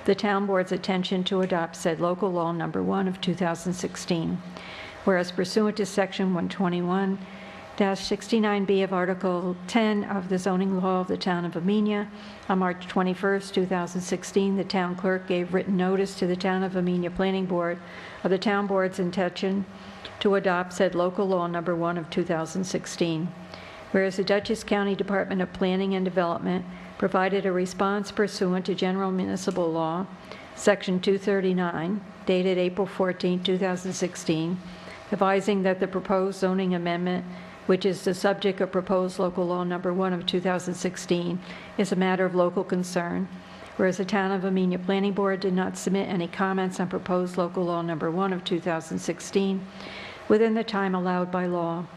the town board's attention to adopt said local law number 1 of 2016. Whereas pursuant to section 121-69B of Article 10 of the zoning law of the town of Amenia, on March 21st, 2016, the town clerk gave written notice to the town of Amenia Planning Board of the town board's intention to adopt said local law number 1 of 2016. Whereas the Dutchess County Department of Planning and Development provided a response pursuant to General Municipal Law, Section 239, dated April 14, 2016, advising that the proposed zoning amendment, which is the subject of proposed local law number 1 of 2016, is a matter of local concern. Whereas the Town of Amenia Planning Board did not submit any comments on proposed local law number 1 of 2016 within the time allowed by law.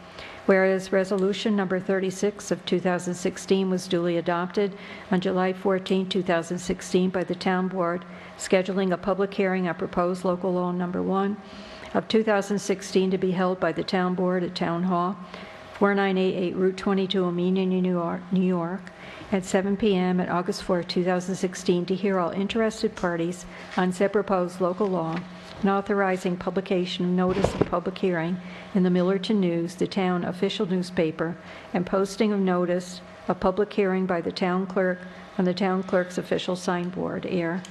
Whereas resolution number 36 of 2016 was duly adopted on July 14, 2016 by the town board, scheduling a public hearing on proposed local law number 1 of 2016 to be held by the town board at Town Hall, 4988 Route 22, Amenia, New York, at 7 p.m. at August 4, 2016 to hear all interested parties on said proposed local law and authorizing publication of notice of public hearing in the Millerton News, the town official newspaper, and posting of notice of public hearing by the town clerk on the town clerk's official signboard, air.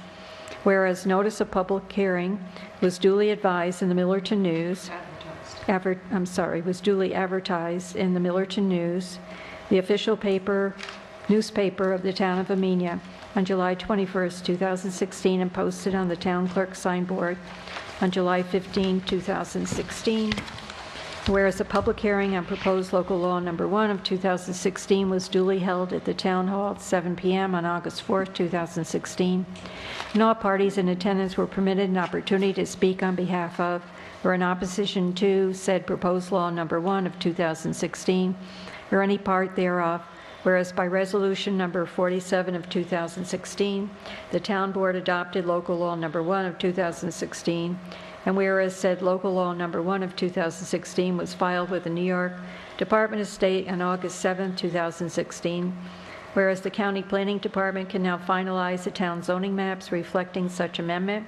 Whereas notice of public hearing was duly advised in the Millerton News, was duly advertised in the Millerton News, the official newspaper of the town of Amenia, on July 21st, 2016, and posted on the town clerk's signboard on July 15, 2016. Whereas the public hearing on proposed local law number 1 of 2016 was duly held at the town hall at 7 p.m. on August 4, 2016, and all parties in attendance were permitted an opportunity to speak on behalf of or in opposition to said proposed law number 1 of 2016 or any part thereof. Whereas by resolution number 47 of 2016, the town board adopted local law number 1 of 2016, and whereas said local law number 1 of 2016 was filed with the New York Department of State on August 7, 2016, whereas the County Planning Department can now finalize the town zoning maps reflecting such amendment,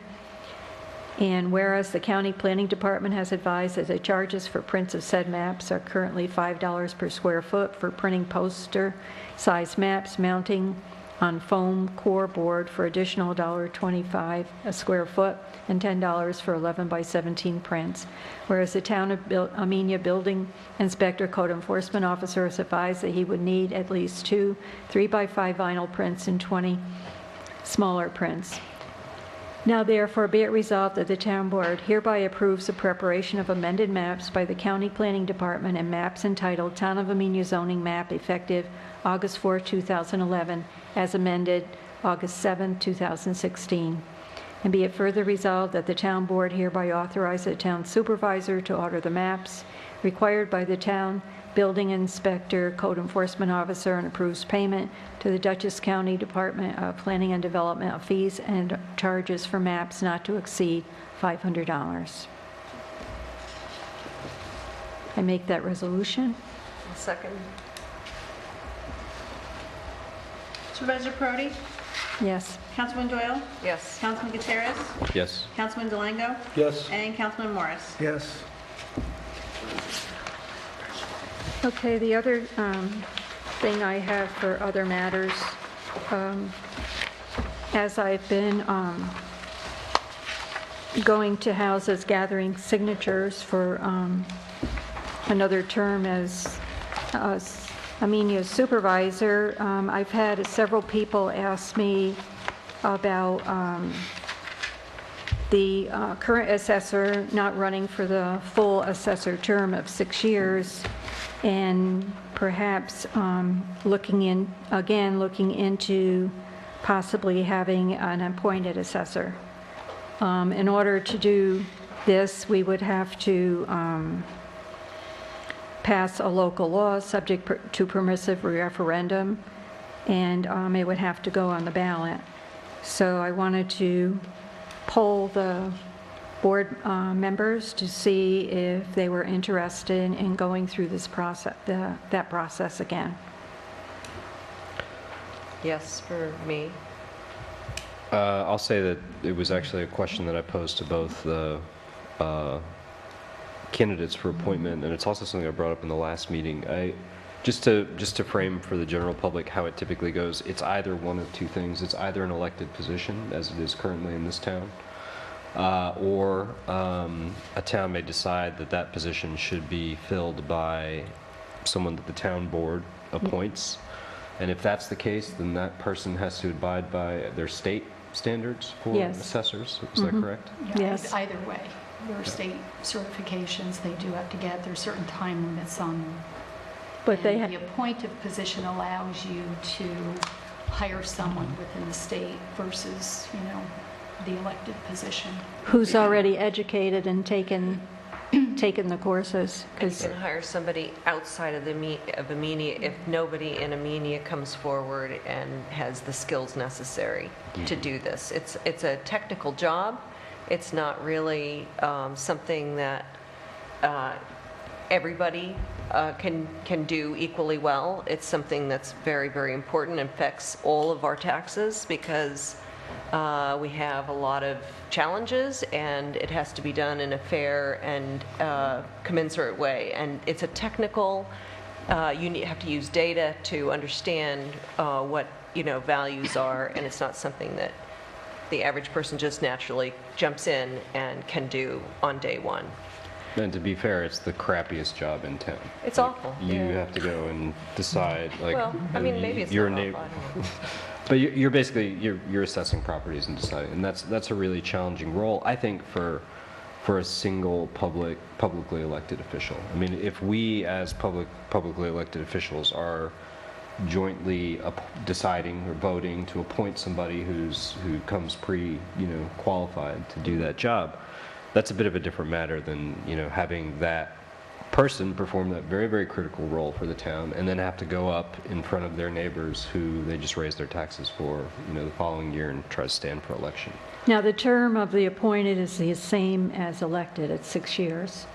And whereas the county planning department has advised that the charges for prints of said maps are currently $5 per square foot for printing poster-sized maps, mounting on foam core board for additional $1.25 a square foot, and $10 for 11 by 17 prints. Whereas the town of Amenia building inspector code enforcement officer has advised that he would need at least 2 3 by 5 vinyl prints and 20 smaller prints. Now therefore be it resolved that the town board hereby approves the preparation of amended maps by the county planning department and maps entitled Town of Amenia zoning map effective August 4, 2011, as amended August 7, 2016. And be it further resolved that the town board hereby authorizes the town supervisor to order the maps required by the town building inspector, code enforcement officer, and approves payment to the Dutchess County Department of Planning and Development of fees and charges for maps not to exceed $500. I make that resolution. Second? Supervisor Perotti? Yes. Councilman Doyle? Yes. Councilman Gutierrez? Yes. Councilman Delango? Yes. And Councilman Morris. Yes. Okay, the other thing I have for other matters, as I've been going to houses gathering signatures for another term as Amenia's supervisor, I've had several people ask me about the current assessor not running for the full assessor term of 6 years, and perhaps looking into possibly having an appointed assessor. In order to do this, we would have to pass a local law subject to permissive referendum, and it would have to go on the ballot. So I wanted to poll the board members to see if they were interested in going through this process, that process again. Yes, for me. I'll say that it was actually a question that I posed to both the candidates for appointment, and it's also something I brought up in the last meeting. Just to frame for the general public how it typically goes, it's either one of two things. It's either an elected position, as it is currently in this town, or a town may decide that that position should be filled by someone that the town board appoints. And if that's the case, then that person has to abide by their state standards for Yes. assessors. Is that correct? Yeah, Yes. Either way, there are state certifications they do have to get. There's certain time limits on them. But they And have, the appointed position allows you to hire someone within the state versus, the elected position. who's already educated and taken the courses, You because can hire somebody outside of Amenia if nobody in Amenia comes forward and has the skills necessary to do this. It's a technical job. It's not really something that everybody can do equally well. It's something that's very, very important and affects all of our taxes because we have a lot of challenges, and it has to be done in a fair and commensurate way. And it's a technical, you have to use data to understand what values are, and it's not something that the average person just naturally jumps in and can do on day one. And to be fair, it's the crappiest job in town. It's awful, You yeah. have to go and decide, Well, I mean, maybe it's your not neighbor. awful, I don't know. But you're basically you're assessing properties and deciding, and that's a really challenging role, I think, for a single publicly elected official. I mean, if we as publicly elected officials are jointly deciding or voting to appoint somebody who comes qualified to do that job, that's a bit of a different matter than having that person perform that very, very critical role for the town and then have to go up in front of their neighbors who they just raised their taxes for the following year and try to stand for election. now the term of the appointed is the same as elected, it's 6 years.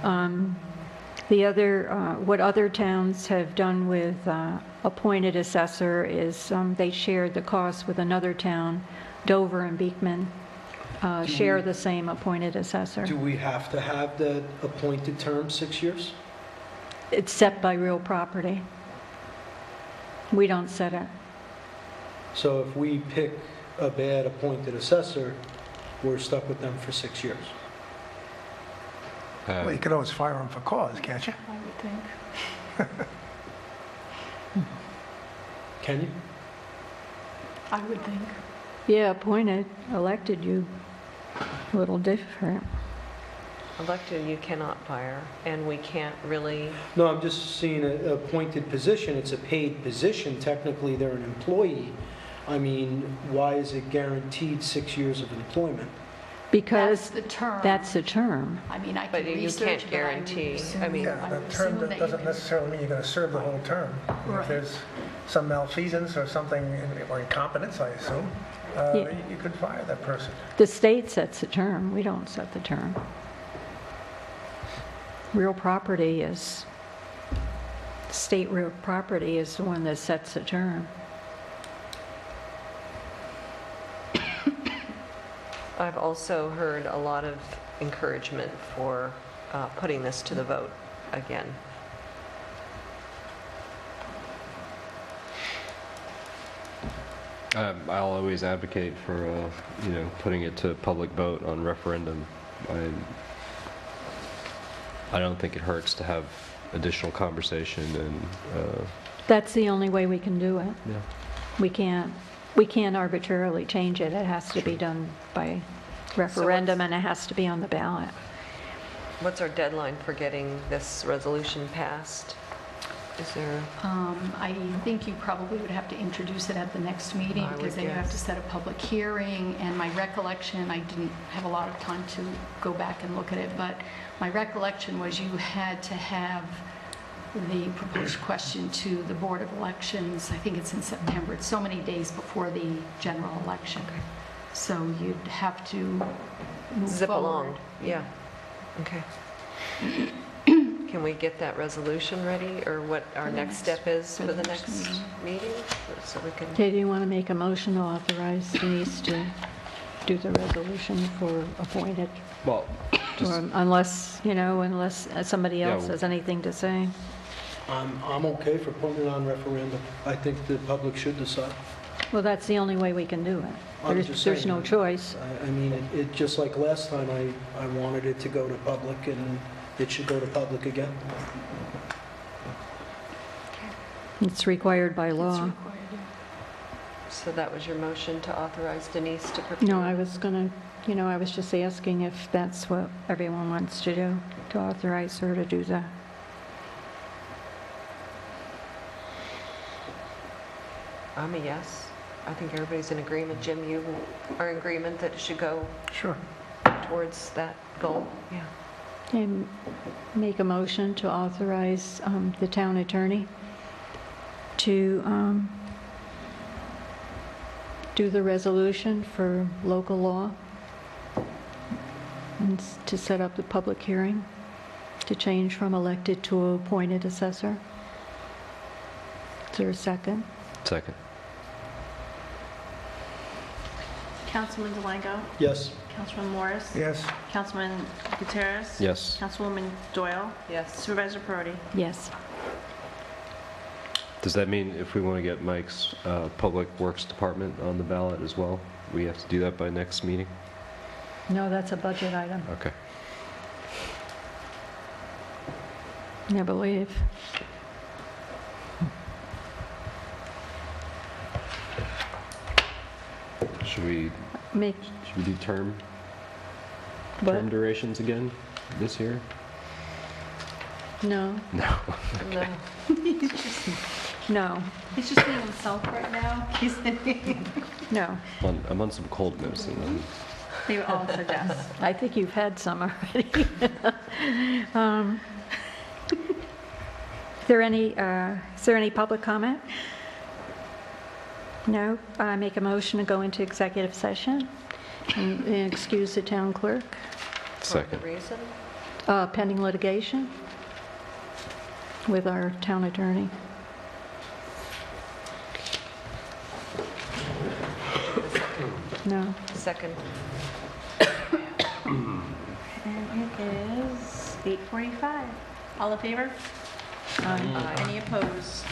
What other towns have done with appointed assessor is they shared the cost with another town, Dover and Beekman. share the same appointed assessor. Do we have to have the appointed term 6 years? It's set by real property. We don't set it. So if we pick a bad appointed assessor, we're stuck with them for 6 years. Well, you could always fire them for cause, can't you? I would think. Can you? I would think. Yeah, appointed, elected, you, a little different. Elected, you cannot fire, and we can't really, No, I'm just seeing an appointed position. It's a paid position. Technically, they're an employee. I mean, why is it guaranteed 6 years of employment? Because That's the term. that's the term. I mean, I but can you research, can't but guarantee. I mean, Yeah, that term assume that doesn't you- necessarily mean you're going to serve the whole term. Right. If there's some malfeasance or something, or incompetence, I assume, Yeah. you could fire that person. The state sets the term, we don't set the term. Real property is, state real property is the one that sets the term. I've also heard a lot of encouragement for putting this to the vote again. I'll always advocate for, putting it to public vote on referendum. I don't think it hurts to have additional conversation and, That's the only way we can do it. yeah. We can't arbitrarily change it. It has to be done by referendum and it has to be on the ballot. What's our deadline for getting this resolution passed? Is there, I think you probably would have to introduce it at the next meeting, I would because then you have to guess. set a public hearing, and my recollection, I didn't have a lot of time to go back and look at it, but my recollection was you had to have the proposed question to the Board of Elections, I think it's in September, it's so many days before the general election. So you'd have to move zip forward. along? Yeah, okay. Can we get that resolution ready, or what our next step is for the next meeting? So we can, Okay, do you want to make a motion to authorize Denise to do the resolution for appointed? Well, just, Or unless somebody else Yeah. has anything to say. I'm okay for putting it on referendum. I think the public should decide. Well, that's the only way we can do it. I'm There's just there's saying. no choice. I mean, it just like last time, I wanted it to go to public, and it should go to public again. It's required by It's law. required, yeah. so that was your motion to authorize Denise to prepare? No, I was I was just asking if that's what everyone wants to do, to authorize her to do that. I'm a yes. I think everybody's in agreement. Jim, you are in agreement that it should go Sure. towards that goal? Yeah. And make a motion to authorize the town attorney to do the resolution for local law and to set up the public hearing to change from elected to appointed assessor. Is there a second? second. Councilman Delango? Yes? Councilman Morris? Yes, Councilman Gutierrez? Yes. Councilwoman Doyle? Yes. Supervisor Perotti? Yes. Does that mean if we want to get Mike's Public Works Department on the ballot as well, we have to do that by next meeting? No, that's a budget item, Okay. I believe. Should we Make, do term what? durations again this year? No, No. No. no, He's just being himself right now. no. I'm on some cold medicine. They all said yes. I think you've had some already. Is there any public comment? No? I make a motion to go into executive session and excuse the town clerk, For what Second. reason? pending litigation with our town attorney. Do the second. No? Second. And it is 8:45. All in favor? Any opposed?